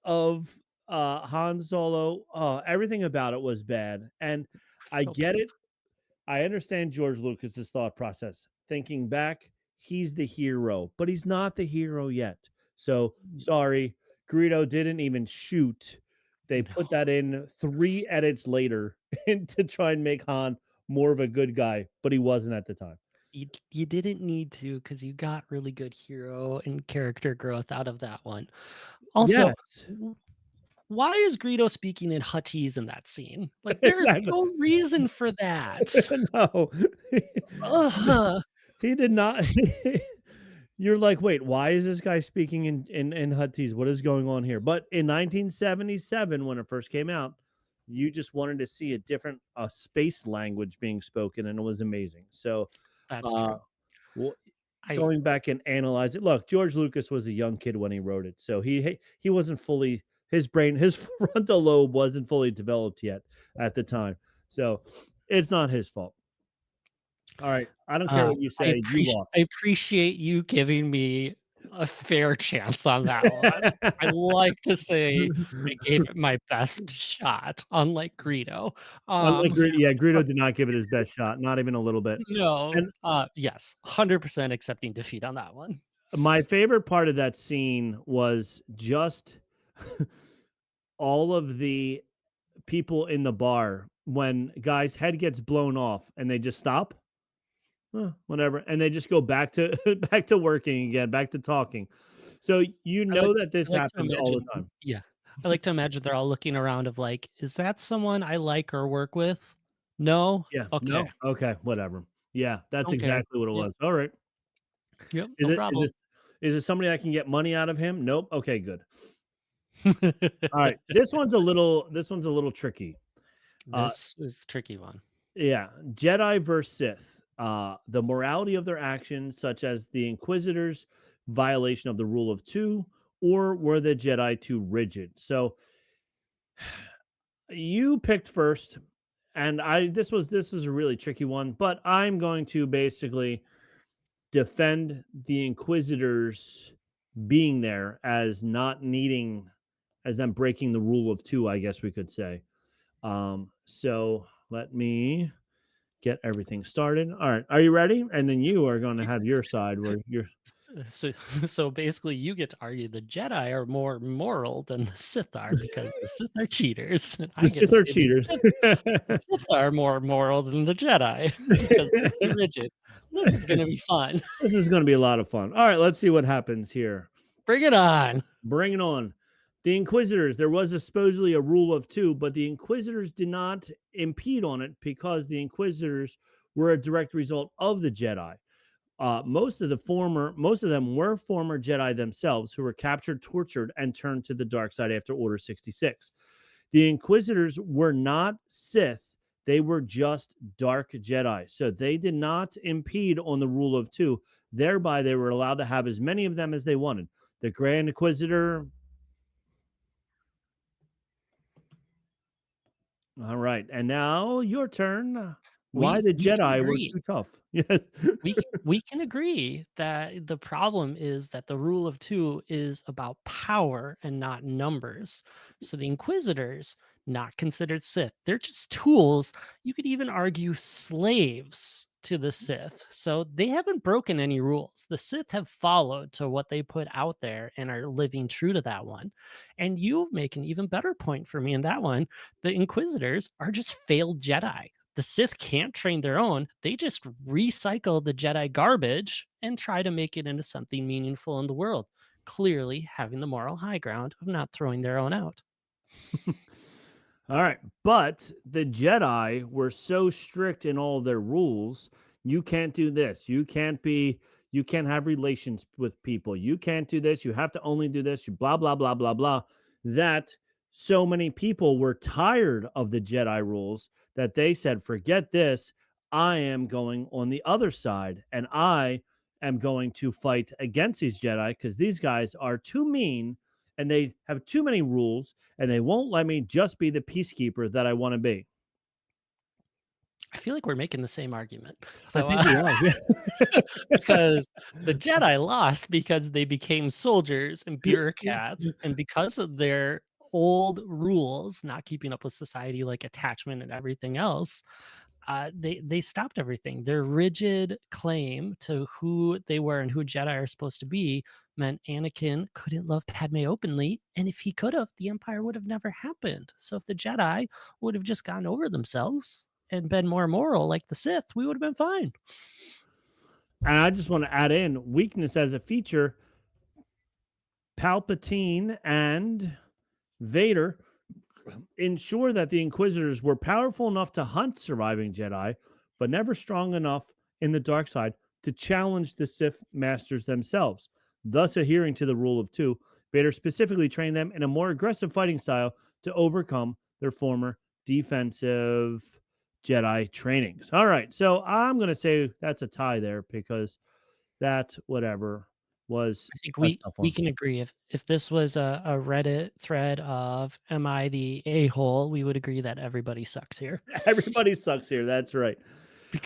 of, Han Solo, everything about it was bad, and I So get bad. it. I understand George Lucas's thought process. Thinking back, he's the hero, but he's not the hero yet. So, sorry, Greedo didn't even shoot. They put No, that in 3 edits later to try and make Han more of a good guy, but he wasn't at the time. you didn't need to because you got really good hero and character growth out of that one. Also, Yes, w why is Greedo speaking in Huttese in that scene? Like, there's exactly. no reason for that. No. Ugh. He did not. You're like, "Wait, why is this guy speaking in Huttese? What is going on here?" But in 1977, when it first came out, you just wanted to see a different, space language being spoken, and it was amazing. So, That's uh, true. well, I going back and analyze it, look, George Lucas was a young kid when he wrote it, so he wasn't fully his frontal lobe wasn't fully developed yet at the time. So, it's not his fault. All right, I don't care Uh, what you I say, you I lost. appreciate you giving me a fair chance on that one. I like to say I gave it my best shot, unlike Greedo. Unlike Um, Greedo, yeah, Greedo did not give it his best shot, not even a little bit. no, And yes, 100% accepting defeat on that one. my favorite part of that scene was just all of the people in the bar when guy's head gets blown off and they just stop. Whatever, and they just go back to back to working again, back to talking. So you I like know that this I like to happens all the imagine time. yeah. I like to imagine they're all looking around of like, "Is that someone I like or work with? No? Yeah, Okay. no, okay, whatever. Yeah, that's Don't care." exactly what it Yep. was. All right. Yep. Is No it is problem. this is it somebody I can get money out of him? Nope. Okay, good. All right. This one's a little tricky. Uh This is a tricky one. yeah, Jedi versus Sith. The morality of their actions, such as the Inquisitors' violation of the rule of two, or were the Jedi too rigid? So you picked first, and this is a really tricky one, but I'm going to basically defend the Inquisitors being there as not needing as them breaking the rule of two, I guess we could say. So let me get everything started. All right, are you ready? And then you are going to have your side where you're So, so basically, you get to argue the Jedi are more moral than the Sith are because the Sith are cheaters, and the I get to Sith are say cheaters. The Sith are more moral than the Jedi because they're too rigid. This is going to be fun. This is going to be a lot of fun. All right, let's see what happens here. Bring it on. Bring it on. The Inquisitors, there was supposedly a rule of two, but the Inquisitors did not impede on it because the Inquisitors were a direct result of the Jedi. Most of them were former Jedi themselves who were captured, tortured, and turned to the dark side after Order 66. The Inquisitors were not Sith, they were just dark Jedi. So they did not impede on the rule of two. Thereby, they were allowed to have as many of them as they wanted. The Grand Inquisitor. All right. And now your turn. Why the We can Jedi were agree. too tough. Yeah. We can agree that the problem is that the rule of two is about power and not numbers. So the Inquisitors, not considered Sith, they're just tools. You could even argue slaves to the Sith. So they haven't broken any rules. The Sith have followed to what they put out there and are living true to that one. And you make an even better point for me in that one. The Inquisitors are just failed Jedi. The Sith can't train their own. They just recycle the Jedi garbage and try to make it into something meaningful in the world, clearly having the moral high ground of not throwing their own out. All right. But the Jedi were so strict in all their rules. You can't do this. You can't have relations with people. You can't do this. You have to only do this. You blah, blah, blah, blah, blah. That so many people were tired of the Jedi rules that they said, forget this. I am going on the other side and I am going to fight against these Jedi because these guys are too mean and they have too many rules and they won't let me just be the peacekeeper that I want to be. I feel like we're making the same argument. I So, think we are. Yeah. because the Jedi lost because they became soldiers and Yeah. bureaucrats, and because of their old rules, not keeping up with society, like attachment and everything else, they stopped everything. Their rigid claim to who they were and who Jedi are supposed to be meant Anakin couldn't love Padme openly, and if he could have, the Empire would have never happened. So if the Jedi would have just gotten over themselves and been more moral like the Sith, we would have been fine. And I just want to add in weakness as a feature. Palpatine and Vader ensure that the Inquisitors were powerful enough to hunt surviving Jedi, but never strong enough in the dark side to challenge the Sith masters themselves, thus adhering to the rule of two. Vader specifically trained them in a more aggressive fighting style to overcome their former defensive Jedi trainings. All right, so I'm going to say that's a tie there because that, whatever, was I think a we tough we one. can agree if this was a Reddit thread of "Am I the a-hole?" we would agree that everybody sucks here. Everybody sucks here. That's right.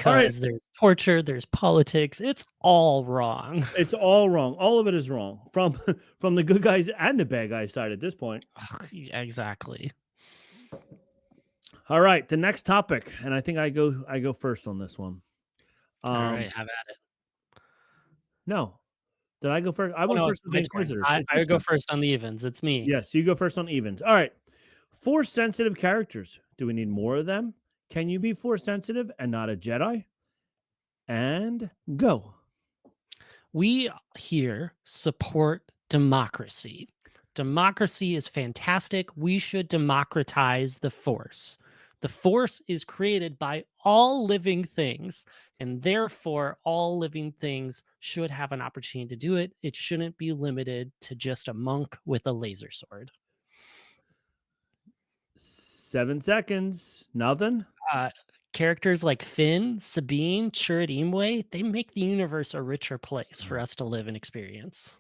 All right. because there's torture, there's politics. It's all wrong. It's all wrong. All of it is wrong from from the good guys and the bad guys side at this point. Yeah, exactly. All right, the next topic, and I think I go first on this one. All right, Um, have at it. no, did I go first? I Oh went no, first it's with the my turn. Inquisitors. I It's I your would go turn. first on the evens. It's me. Yes, you go first on evens. All right, force sensitive characters. Do we need more of them? Can you be force sensitive and not a Jedi? And go. We here support democracy. Democracy is fantastic. We should democratize the force. The force is created by all living things, and therefore, all living things should have an opportunity to do it. It shouldn't be limited to just a monk with a laser sword. 7 seconds. Nothing. Uh, Characters like Finn, Sabine, Chirrut Imwe, they make the universe a richer place for us to live and experience.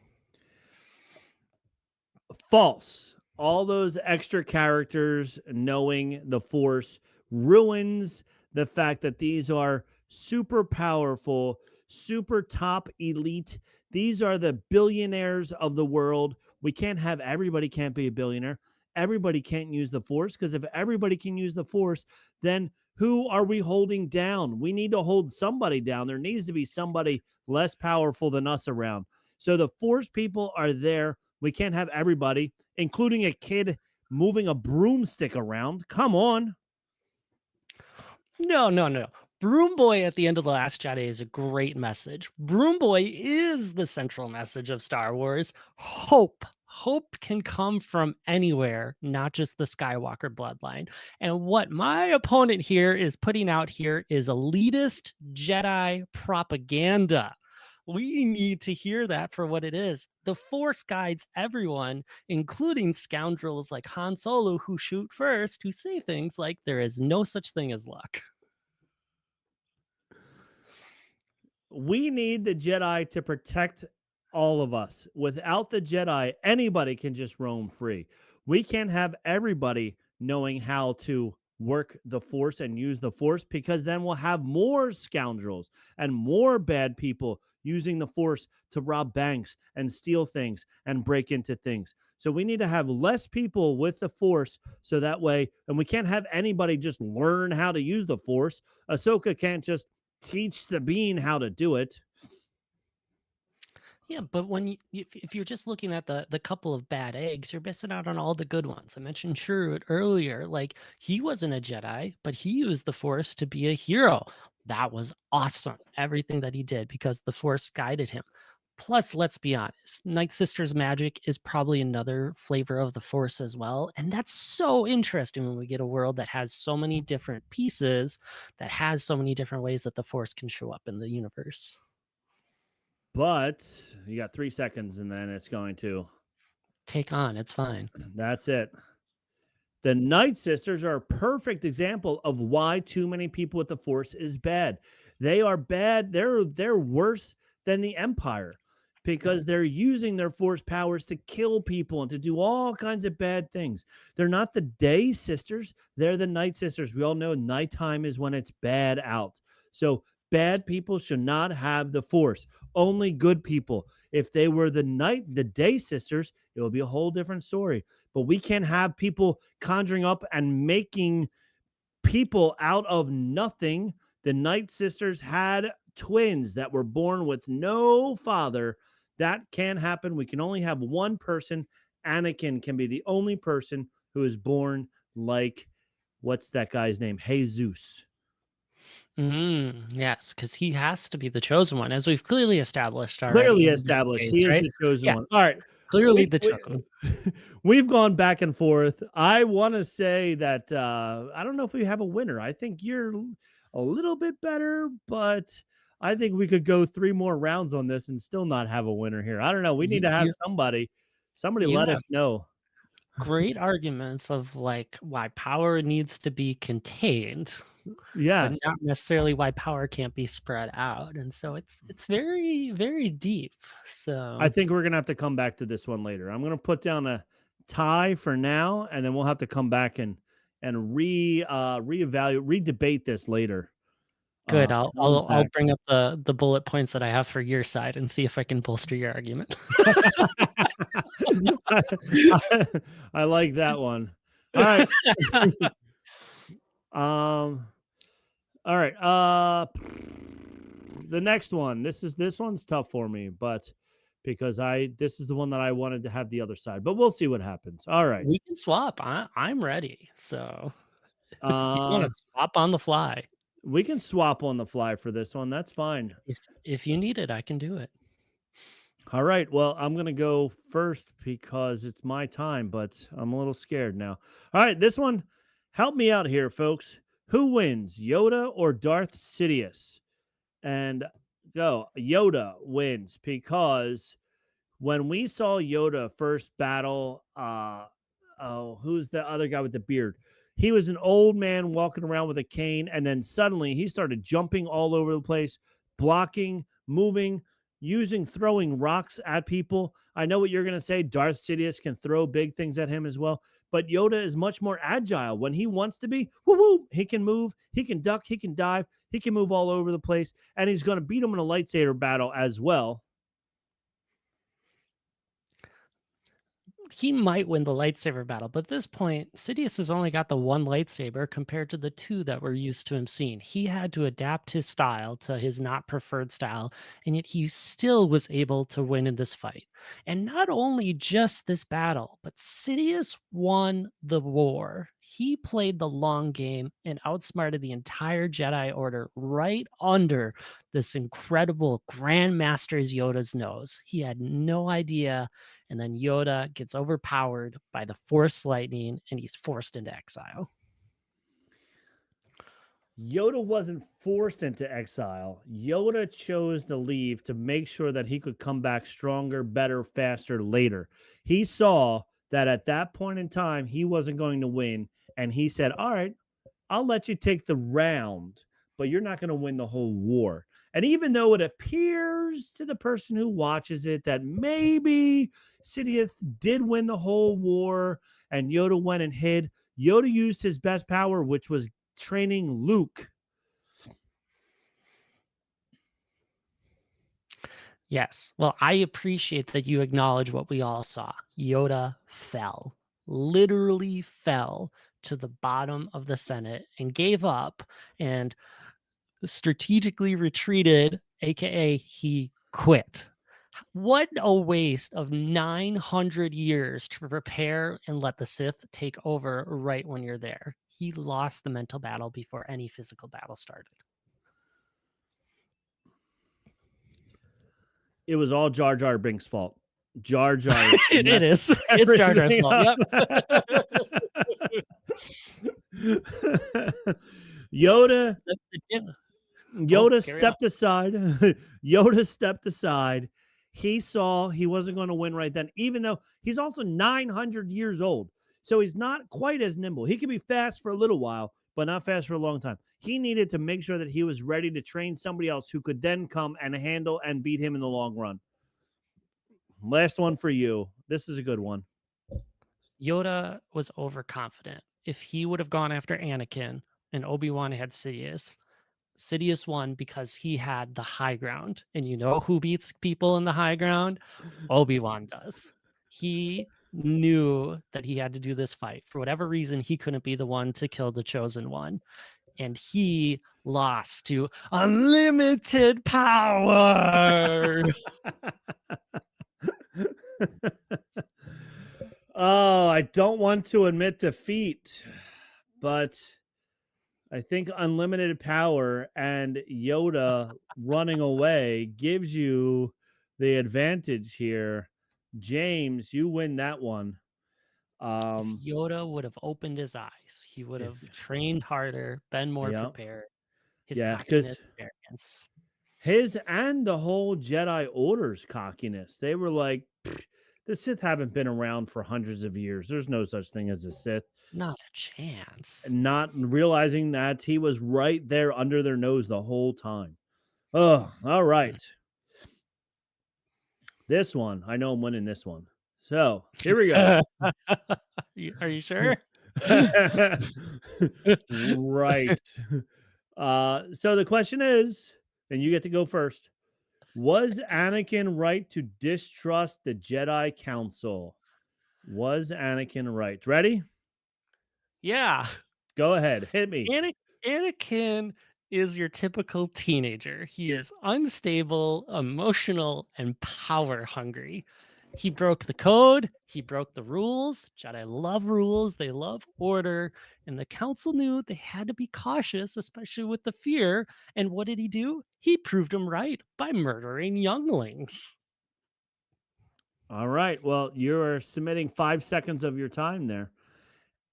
False. All those extra characters knowing the Force ruins the fact that these are super powerful, super top elite. These are the billionaires of the world. We can't have everybody can't be a billionaire. Everybody can't use the Force because if everybody can use the Force, then who are we holding down? We need to hold somebody down. There needs to be somebody less powerful than us around. So the Force people are there. We can't have everybody, including a kid moving a broomstick around. Come on. No, no, no. Broom Boy at the end of The Last Jedi is a great message. Broom Boy is the central message of Star Wars. Hope. Hope can come from anywhere, not just the Skywalker bloodline. And what my opponent here is putting out here is elitist Jedi propaganda. We need to hear that for what it is. The Force guides everyone, including scoundrels like Han Solo who shoot first, who say things like, there is no such thing as luck. We need the Jedi to protect all of us. Without the Jedi, anybody can just roam free. We can't have everybody knowing how to work the Force and use the Force because then we'll have more scoundrels and more bad people using the Force to rob banks and steal things and break into things. So we need to have less people with the Force so that way, and we can't have anybody just learn how to use the Force. Ahsoka can't just teach Sabine how to do it. Yeah, but when if you're just looking at the couple of bad eggs, you're missing out on all the good ones. I mentioned Chirrut earlier. Like he wasn't a Jedi, but he used the Force to be a hero. That was awesome. Everything that he did because the Force guided him. Plus, let's be honest, Night Sisters magic is probably another flavor of the Force as well. And that's so interesting when we get a world that has so many different pieces, that has so many different ways that the Force can show up in the universe. But you got 3 seconds and then it's going to. Take on, it's fine. That's it. The Night Sisters are a perfect example of why too many people with the Force is bad. They are bad. They're worse than the Empire because they're using their Force powers to kill people and to do all kinds of bad things. They're not the Day Sisters. They're the Night Sisters. We all know nighttime is when it's bad out. So bad people should not have the Force. Only good people. If they were the Day Sisters, it would be a whole different story. But we can't have people conjuring up and making people out of nothing. The Night Sisters had twins that were born with no father. That can happen. We can only have one person. Anakin can be the only person who is born like, what's that guy's name? Jesus. Yes, because he has to be the chosen one, as we've clearly established Clearly already in this established. case, He is right? the chosen Yeah, one. All right. clearly We, the we, chosen. we've gone back and forth. I want to say that I don't know if we have a winner. I think you're a little bit better, but I think we could go 3 more rounds on this and still not have a winner here. I don't know. We need You to have you somebody. Somebody you let have us know. great arguments of like why power needs to be contained, but Yes. not necessarily why power can't be spread out. And so it's very, very deep. I So think we're gonna have to come back to this one later. I'm gonna put down a tie for now, and then we'll have to come back and reevaluate, redebate this later. Good. Fun I'll fact. bring up the bullet points that I have for your side and see if I can bolster your argument. I, I like that one. All right. Um. All right. The next one. This one's tough for me, but because this is the one that I wanted to have the other side, but we'll see what happens. All right. We can swap. I'm ready. So if you want Uh, to swap on the fly, we can swap on the fly for this one. That's fine. if you need it, I can do it. All right. Well, I'm going to go first because it's my time, but I'm a little scared now. All right. This one, help me out here, folks. Who wins, Yoda or Darth Sidious? And go. Yoda wins because when we saw Yoda first battle, oh, who's the other guy with the beard? He was an old man walking around with a cane, and then suddenly he started jumping all over the place, blocking, moving, throwing rocks at people. I know what you're going to say. Darth Sidious can throw big things at him as well, but Yoda is much more agile when he wants to be. Woo woo! He can move, he can duck, he can dive, he can move all over the place, and he's going to beat him in a lightsaber battle as well. He might win the lightsaber battle, but at this point, Sidious has only got the one lightsaber compared to the two that we're used to him seeing. He had to adapt his style to his not preferred style, and yet he still was able to win in this fight. And not only just this battle, but Sidious won the war. He played the long game and outsmarted the entire Jedi Order right under this incredible Grandmaster's Yoda's nose. He had no idea, and then Yoda gets overpowered by the Force lightning and he's forced into exile. Yoda wasn't forced into exile. Yoda chose to leave to make sure that he could come back stronger, better, faster later. He saw that at that point in time, he wasn't going to win. And he said, all right, I'll let you take the round, but you're not going to win the whole war. And even though it appears to the person who watches it that maybe Sidious did win the whole war and Yoda went and hid, Yoda used his best power, which was training Luke. Yes. Well, I appreciate that you acknowledge what we all saw. Yoda fell, literally fell to the bottom of the Senate and gave up and strategically retreated, aka he quit. What a waste of 900 years to prepare and let the Sith take over right when you're there. He lost the mental battle before any physical battle started. It was all Jar Jar Binks' fault. Jar Jar. It is. It's Jar Jar's fault. Yep. Yoda stepped aside. Yoda stepped aside. He saw he wasn't going to win right then, even though he's also 900 years old. So he's not quite as nimble. He can be fast for a little while, but not fast for a long time. He needed to make sure that he was ready to train somebody else who could then come and handle and beat him in the long run. Last one for you. This is a good one. Yoda was overconfident. If he would have gone after Anakin and Obi-Wan had Sidious, Sidious won because he had the high ground. And you know who beats people in the high ground? Obi-Wan does. He knew that he had to do this fight. For whatever reason, he couldn't be the one to kill the chosen one. And he lost to unlimited power. Oh, I don't want to admit defeat, but I think unlimited power and Yoda running away gives you the advantage here. James, you win that one. If Yoda would have opened his eyes, he would have trained harder, been more prepared. His cockiness, arrogance. His and the whole Jedi Order's cockiness. They were like, the Sith haven't been around for hundreds of years. There's no such thing as a Sith. Not a chance. Not realizing that he was right there under their nose the whole time. Oh, all right. This one, I know I'm winning this one. So here we go. Are you sure? Right. So the question is, and you get to go first. Was Anakin right to distrust the Jedi Council? Was Anakin right? Ready? Yeah. Go ahead. Hit me. Anakin is your typical teenager. He is unstable, emotional, and power hungry. He broke the code, he broke the rules. Jedi love rules, they love order, and the council knew they had to be cautious, especially with the fear. And what did he do? He proved them right by murdering younglings. All right. Well, you're submitting 5 seconds of your time there.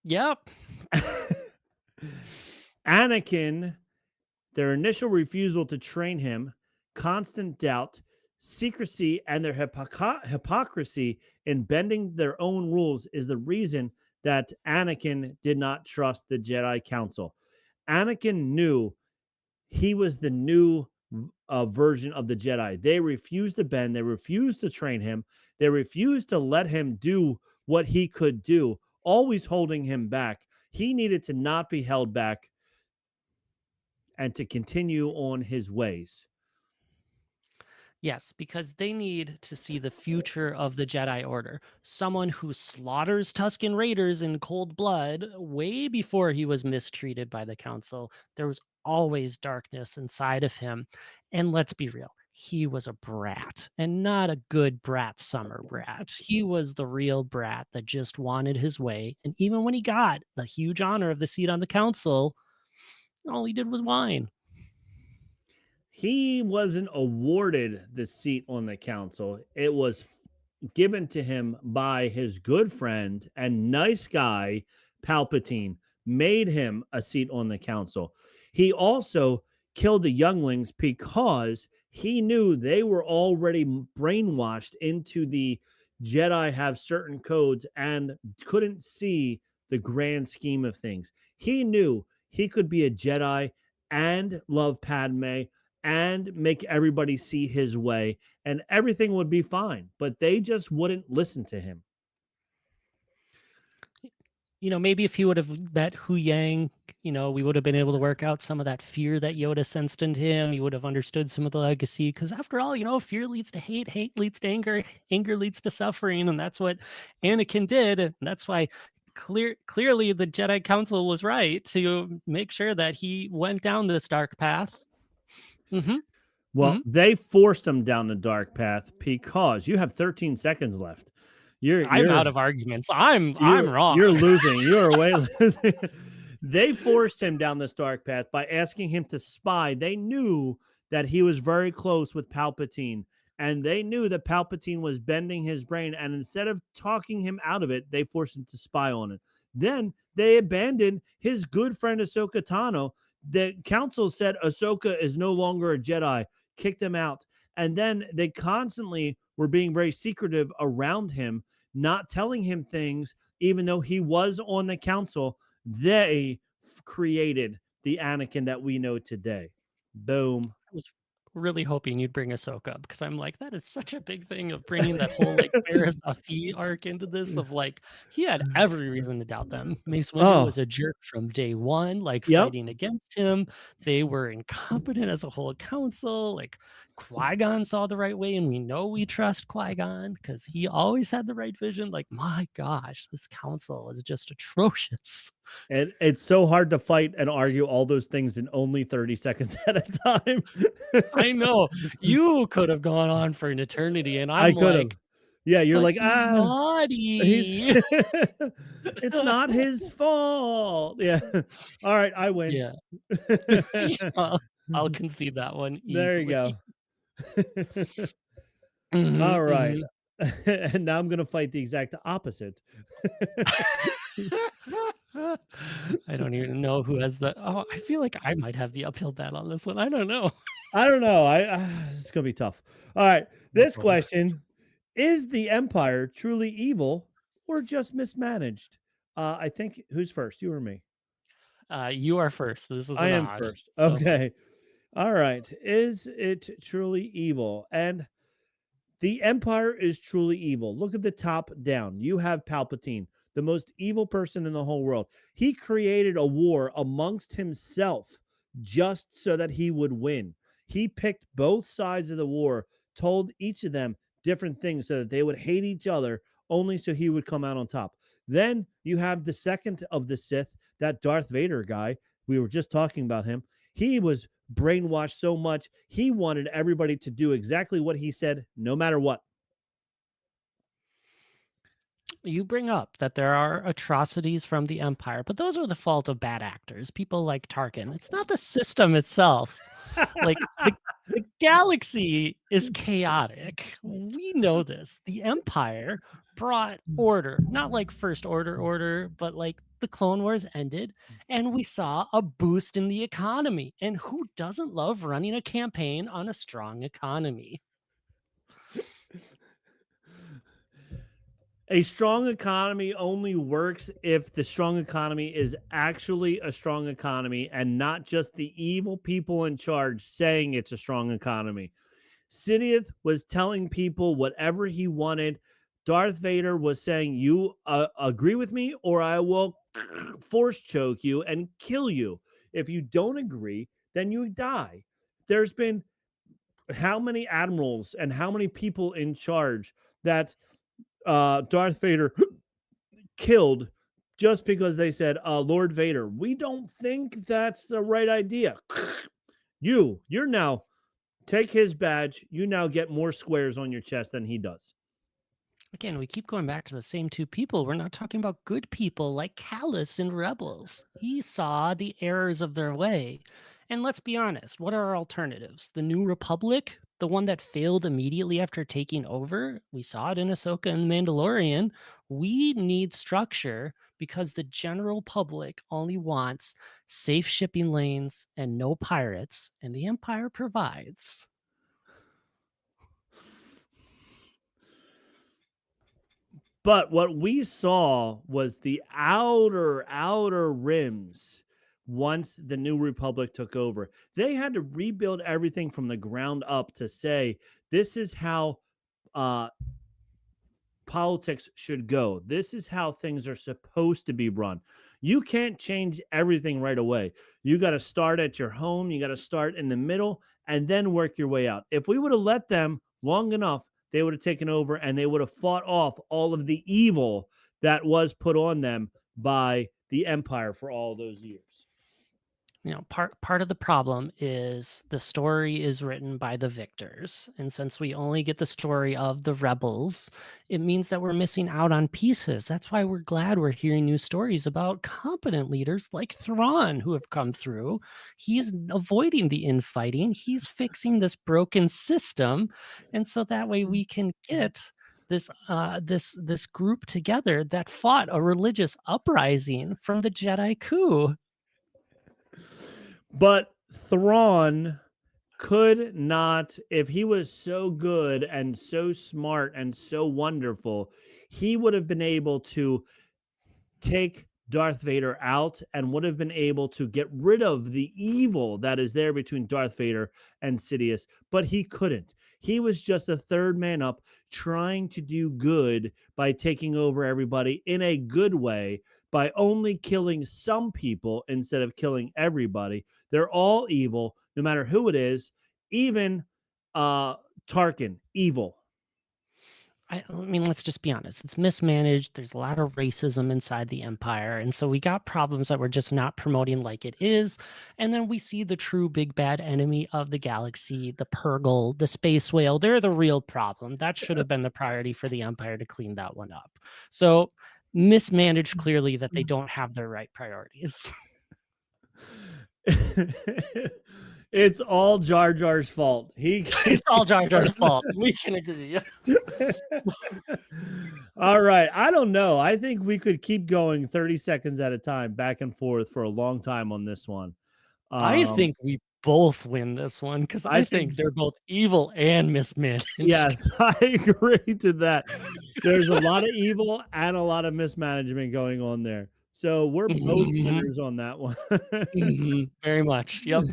Yep. Anakin, their initial refusal to train him, constant doubt, secrecy, and their hypocrisy in bending their own rules is the reason that Anakin did not trust the Jedi Council. Anakin knew he was the new version of the Jedi. They refused to bend, they refused to train him, they refused to let him do what he could do, always holding him back. He needed to not be held back and to continue on his ways. Yes, because they need to see the future of the Jedi Order. Someone who slaughters Tusken Raiders in cold blood way before he was mistreated by the Council. There was always darkness inside of him. And let's be real, he was a brat and not a good brat summer brat. He was the real brat that just wanted his way. And even when he got the huge honor of the seat on the Council, all he did was whine. He wasn't awarded the seat on the council. It was given to him by his good friend and nice guy, Palpatine, made him a seat on the council. He also killed the younglings because he knew they were already brainwashed into the Jedi have certain codes and couldn't see the grand scheme of things. He knew he could be a Jedi and love Padme and make everybody see his way and everything would be fine. But they just wouldn't listen to him. Maybe if he would have met Hu Yang, we would have been able to work out some of that fear that Yoda sensed into him. He would have understood some of the legacy. Because after all, fear leads to hate, hate leads to anger leads to suffering. And that's what Anakin did. And that's why clearly the Jedi Council was right to make sure that he went down this dark path. Mm-hmm. Well, Mm-hmm. they forced him down the dark path because you have 13 seconds left. I'm out of arguments. I'm wrong. You're losing. You are way losing. They forced him down this dark path by asking him to spy. They knew that he was very close with Palpatine, and they knew that Palpatine was bending his brain. And instead of talking him out of it, they forced him to spy on it. Then they abandoned his good friend Ahsoka Tano. The council said Ahsoka is no longer a Jedi, kicked him out. And then they constantly were being very secretive around him, not telling him things, even though he was on the council. They created the Anakin that we know today. Boom. I was really hoping you'd bring Ahsoka up because I'm like, that is such a big thing of bringing that whole like Ferris arc into this. Of like, he had every reason to doubt them. Mace Windu was Oh, a jerk from day one, like yep. fighting against him. They were incompetent as a whole council. Like Qui-Gon saw the right way, and we know we trust Qui-Gon because he always had the right vision. Like, my gosh, this council is just atrocious. And it's so hard to fight and argue all those things in only 30 seconds at a time. I know you could have gone on for an eternity, and I I'm could have. like, Yeah, you're but like, he's naughty. he's it's not his fault. Yeah. All right, I win. Yeah. I'll concede that one There you easily. go. Mhm, All right. mhm. And now I'm going to fight the exact opposite. I don't even know who has the I feel like I might have the uphill battle on this one. I don't know. I don't know. It's going to be tough. All right. This Oh. question, is the empire truly evil or just mismanaged? I think who's first, you or me? You are first. This is I an am odd. first. So Okay. All right. Is it truly evil? And the Empire is truly evil. Look at the top down. You have Palpatine, the most evil person in the whole world. He created a war amongst himself just so that he would win. He picked both sides of the war, told each of them different things so that they would hate each other, only so he would come out on top. Then you have the second of the Sith, that Darth Vader guy. We were just talking about him. He was brainwashed so much, he wanted everybody to do exactly what he said, no matter what. You bring up that there are atrocities from the Empire, but those are the fault of bad actors, people like Tarkin. It's not the system itself. Like the galaxy is chaotic. We know this. The Empire brought order, not like First Order, but like the Clone Wars ended, and we saw a boost in the economy. And who doesn't love running a campaign on a strong economy? A strong economy only works if the strong economy is actually a strong economy and not just the evil people in charge saying it's a strong economy. Sidious was telling people whatever he wanted. Darth Vader was saying, "You agree with me, or I will force choke you and kill you. If you don't agree, then you die." There's been how many admirals and how many people in charge that Darth Vader killed just because they said, Lord Vader, we don't think that's the right idea. You're now take his badge. You now get more squares on your chest than he does. Again, we keep going back to the same two people. We're not talking about good people like Callus and Rebels. He saw the errors of their way. And let's be honest, what are our alternatives? The New Republic, the one that failed immediately after taking over? We saw it in Ahsoka and Mandalorian. We need structure because the general public only wants safe shipping lanes and no pirates, and the Empire provides. But what we saw was the outer rims once the New Republic took over. They had to rebuild everything from the ground up to say, this is how uh, politics should go. This is how things are supposed to be run. You can't change everything right away. You got to start at your home, you got to start in the middle, and then work your way out. If we would have let them long enough, they would have taken over and they would have fought off all of the evil that was put on them by the Empire for all those years. Part of the problem is the story is written by the victors, and since we only get the story of the rebels, it means that we're missing out on pieces. That's why we're glad we're hearing new stories about competent leaders like Thrawn who have come through. He's avoiding the infighting, he's fixing this broken system, and so that way we can get this group together that fought a religious uprising from the Jedi coup. But Thrawn could not, if he was so good and so smart and so wonderful, he would have been able to take Darth Vader out and would have been able to get rid of the evil that is there between Darth Vader and Sidious, but he couldn't. He was just a third man up trying to do good by taking over everybody in a good way by only killing some people instead of killing everybody. They're all evil, no matter who it is, even Tarkin, evil. I mean, let's just be honest. It's mismanaged. There's a lot of racism inside the Empire. And so we got problems that we're just not promoting like it is. And then we see the true big bad enemy of the galaxy, the Purgle, the space whale. They're the real problem. That should have been the priority for the Empire to clean that one up. So mismanaged clearly that they don't have their right priorities. It's all Jar Jar's fault. It's all Jar Jar's fault. We can agree. All right. I don't know. I think we could keep going 30 seconds at a time, back and forth for a long time on this one. I think we both win this one because I think they're both evil and mismanaged. Yes, I agree to that. There's a lot of evil and a lot of mismanagement going on there. So we're both winners on that one. Very much. Yep.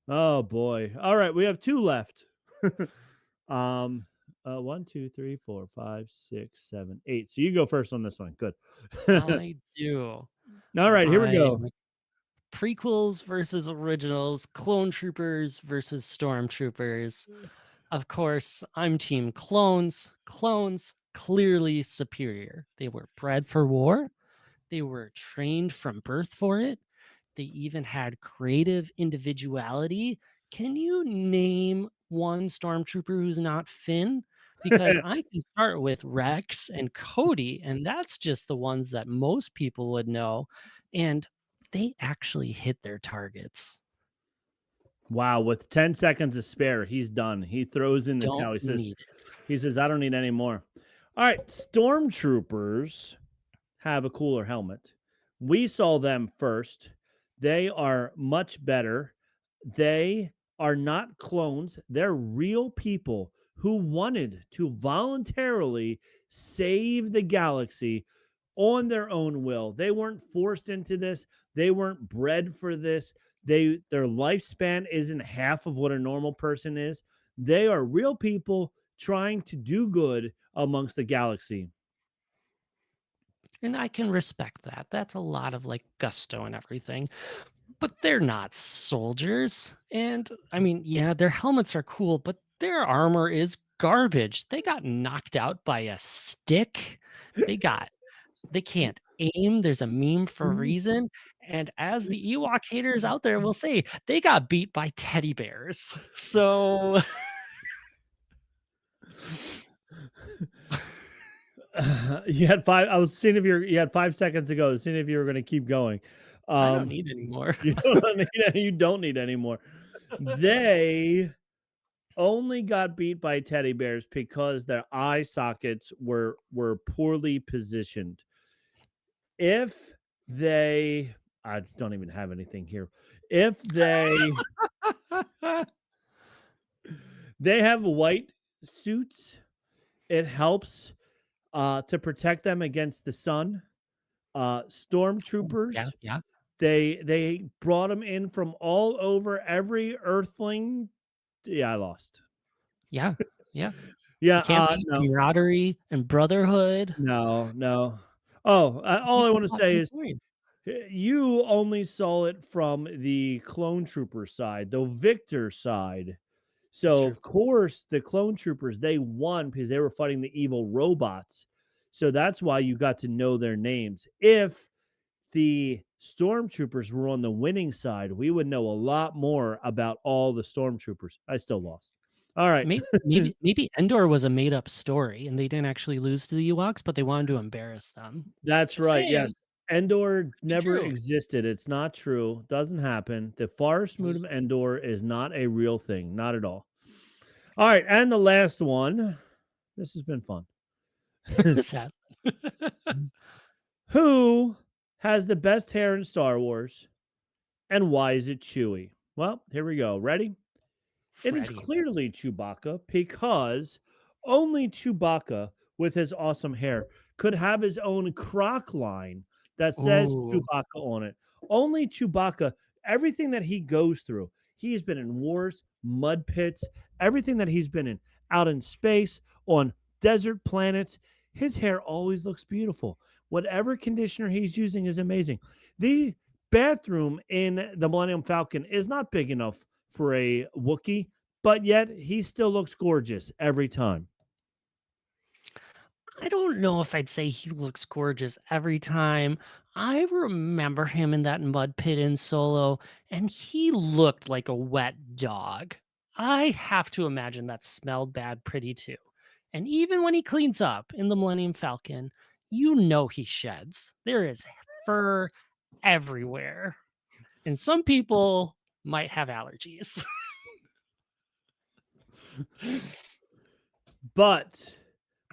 Oh boy. All right, we have two left. 1, 2, 3, 4, 5, 6, 7, 8. So you go first on this one. Good. I do. All right, here we go. prequels versus originals, clone troopers versus stormtroopers. Of course, I'm team clones. Clones clearly superior. They were bred for war. They were trained from birth for it. They even had creative individuality. Can you name one stormtrooper who's not Finn? Because I can start with Rex and Cody, and that's just the ones that most people would know. And they actually hit their targets. Wow, with 10 seconds to spare, he's done. He throws in the Don't towel. need it. He says, I don't need any more. All right, stormtroopers have a cooler helmet. We saw them first. They are much better. They are not clones. They're real people who wanted to voluntarily save the galaxy on their own will. They weren't forced into this. They weren't bred for this. Their lifespan isn't half of what a normal person is. They are real people trying to do good amongst the galaxy. And I can respect that. That's a lot of like gusto and everything. But they're not soldiers. And I mean, yeah, their helmets are cool, but their armor is garbage. They got knocked out by a stick. They got they can't aim. There's a meme for a reason. And as the Ewok haters out there will say, they got beat by teddy bears. So You had five. I was seeing if you had 5 seconds to go, seeing if you were going to keep going. I don't Um, need any more. you don't need any more. They only got beat by teddy bears because their eye sockets were poorly positioned. If they, I don't even have anything here. If they have white suits, it helps to protect them against the sun. Yeah, Stormtroopers, yeah, they brought them in from all over. Every Earthling. Yeah, I lost. yeah, yeah. Yeah, You can't beat no, camaraderie and brotherhood. no. Oh, You all can't I beat want to that say whole is point. you only saw it from the clone trooper side, the victor side. That's So true. of course the clone troopers they won because they were fighting the evil robots. So that's why you got to know their names. If the stormtroopers were on the winning side, we would know a lot more about all the stormtroopers. I still lost. All right. Maybe Endor was a made up story and they didn't actually lose to the Ewoks, but they wanted to embarrass them. That's Just right. saying, Yes. Endor could be never true. existed. It's not true. Doesn't happen. The forest moon of Endor is not a real thing. Not at all. All right. And the last one. This has been fun. This has Who has the best hair in Star Wars and why is it Chewie? Well, here we go. Ready? It is Freddie. clearly Chewbacca because only Chewbacca with his awesome hair could have his own croc line that says Ooh, Chewbacca on it. Only Chewbacca, everything that he goes through, he's been in wars, mud pits, everything that he's been in, out in space, on desert planets, his hair always looks beautiful. Whatever conditioner he's using is amazing. The bathroom in the Millennium Falcon is not big enough for a Wookiee, but yet he still looks gorgeous every time. I don't know if I'd say he looks gorgeous every time. I remember him in that mud pit in Solo, and he looked like a wet dog. I have to imagine that smelled bad pretty too. And even when he cleans up in the Millennium Falcon, you know he sheds. There is fur everywhere. And some people might have allergies. But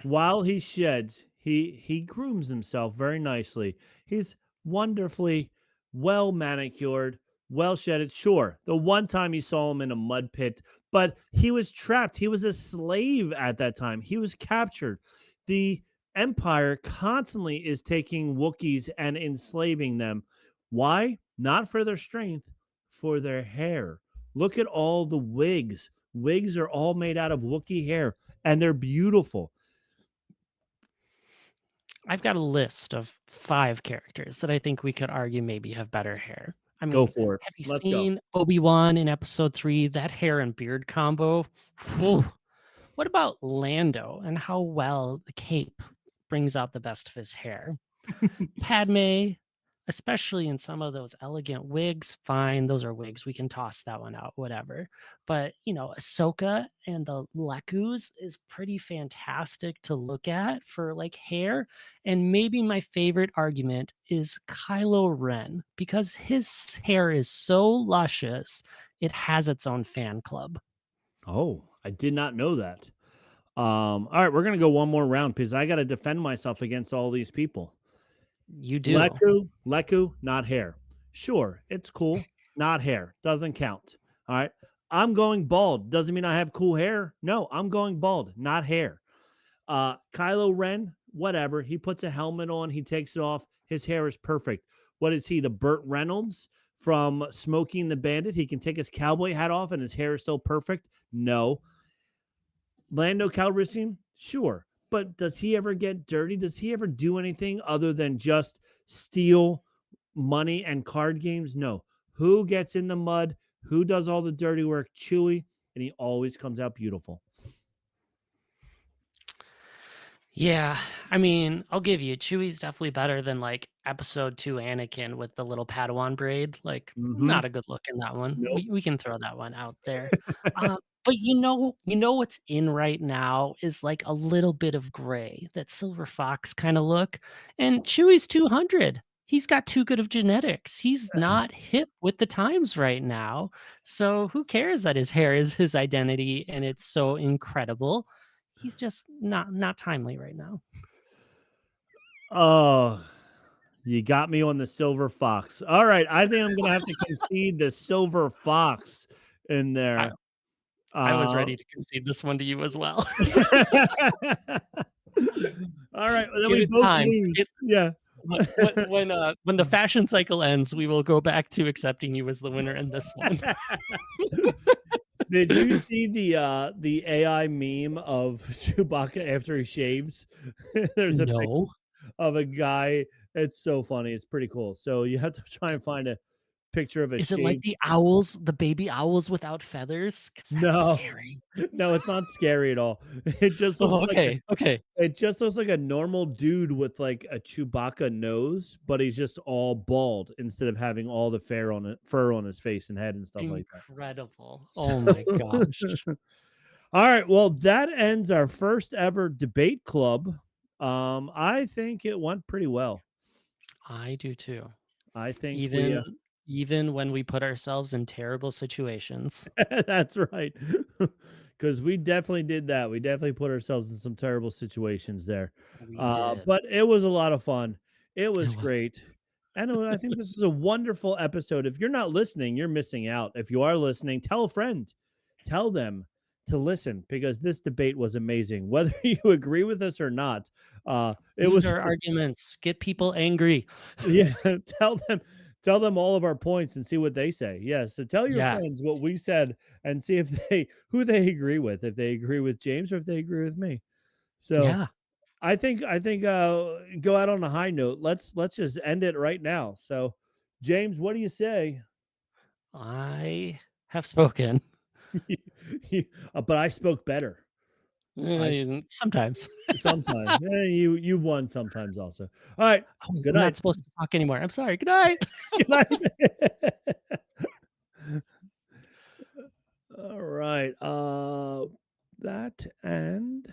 while he sheds, he grooms himself very nicely. He's wonderfully well manicured, well shedded. Sure, the one time you saw him in a mud pit, but he was trapped. He was a slave at that time. He was captured. The Empire constantly is taking Wookiees and enslaving them. Why? Not for their strength, for their hair. Look at all the wigs. Wigs are all made out of Wookiee hair and they're beautiful. I've got a list of 5 characters that I think we could argue maybe have better hair. I Go mean, for it. have you Let's go. seen Obi-Wan in episode 3? That hair and beard combo. Whew. What about Lando and how well the cape brings out the best of his hair? Padme, especially in some of those elegant wigs, fine, those are wigs. We can toss that one out, whatever. But, Ahsoka and the Lekus is pretty fantastic to look at for like hair. And maybe my favorite argument is Kylo Ren because his hair is so luscious, it has its own fan club. Oh, I did not know that. All right, we're gonna go one more round because I got to defend myself against all these people. You do. Leku, not hair. Sure, it's cool. Not hair. Doesn't count. All right. I'm going bald. Doesn't mean I have cool hair. No, I'm going bald, not hair. Kylo Ren, whatever. He puts a helmet on, he takes it off. His hair is perfect. What is he? The Burt Reynolds from Smoking the Bandit? He can take his cowboy hat off and his hair is still perfect? No. Lando Calrissian, sure. But does he ever get dirty? Does he ever do anything other than just steal money and card games? No. Who gets in the mud? Who does all the dirty work? Chewie, and he always comes out beautiful. Yeah, I mean, I'll give you Chewie's definitely better than like episode 2 Anakin with the little Padawan braid. Like, Mm-hmm. not a good look in that one. Nope. We can throw that one out there. But what's in right now is like a little bit of gray, that silver fox kind of look. And Chewie's 200. He's got too good of genetics. He's not hip with the times right now. So who cares that his hair is his identity and it's so incredible? He's just not timely right now. Oh, you got me on the silver fox. All right. I think I'm gonna have to concede the silver fox in I there. I was Uh ready to concede this one to you as well. all right. Then Give we it both time. lose. Yeah. When the fashion cycle ends, we will go back to accepting you as the winner in this one. Did you see the AI meme of Chewbacca after he shaves? There's a picture No. of a guy. It's so funny. It's pretty cool. So you have to try and find a picture of a Is it like shaved. the owls, the baby owls without feathers? Because that's No, scary. no, it's not scary at all. It just looks Oh, like okay, okay. it just looks like a normal dude with like a Chewbacca nose, but he's just all bald instead of having all the fur on his face and head and stuff like that. Incredible. So, Oh my gosh. all right, well, that ends our first ever debate club. I think it went pretty well. I do too. I think we Even even when we put ourselves in terrible situations. that's right. Because we definitely did that. We definitely put ourselves in some terrible situations there. We did. But it was a lot of fun. It It was was. great. And I think this is a wonderful episode. If you're not listening, you're missing out. If you are listening, tell a friend. Tell them to listen because this debate was amazing. Whether you agree with us or not, it Use was our arguments, get people angry. yeah, tell them all of our points and see what they say. Yeah, so tell your Yes. friends what we said and see if they who they agree with, if they agree with James or if they agree with me. So Yeah. I think go out on a high note. Let's just end it right now. So James, what do you say? I have spoken. But I spoke better. I Sometimes. sometimes. You won sometimes also. All right. Oh, Good I'm not night. supposed to talk anymore. I'm sorry. Good night. Good night. All right. That and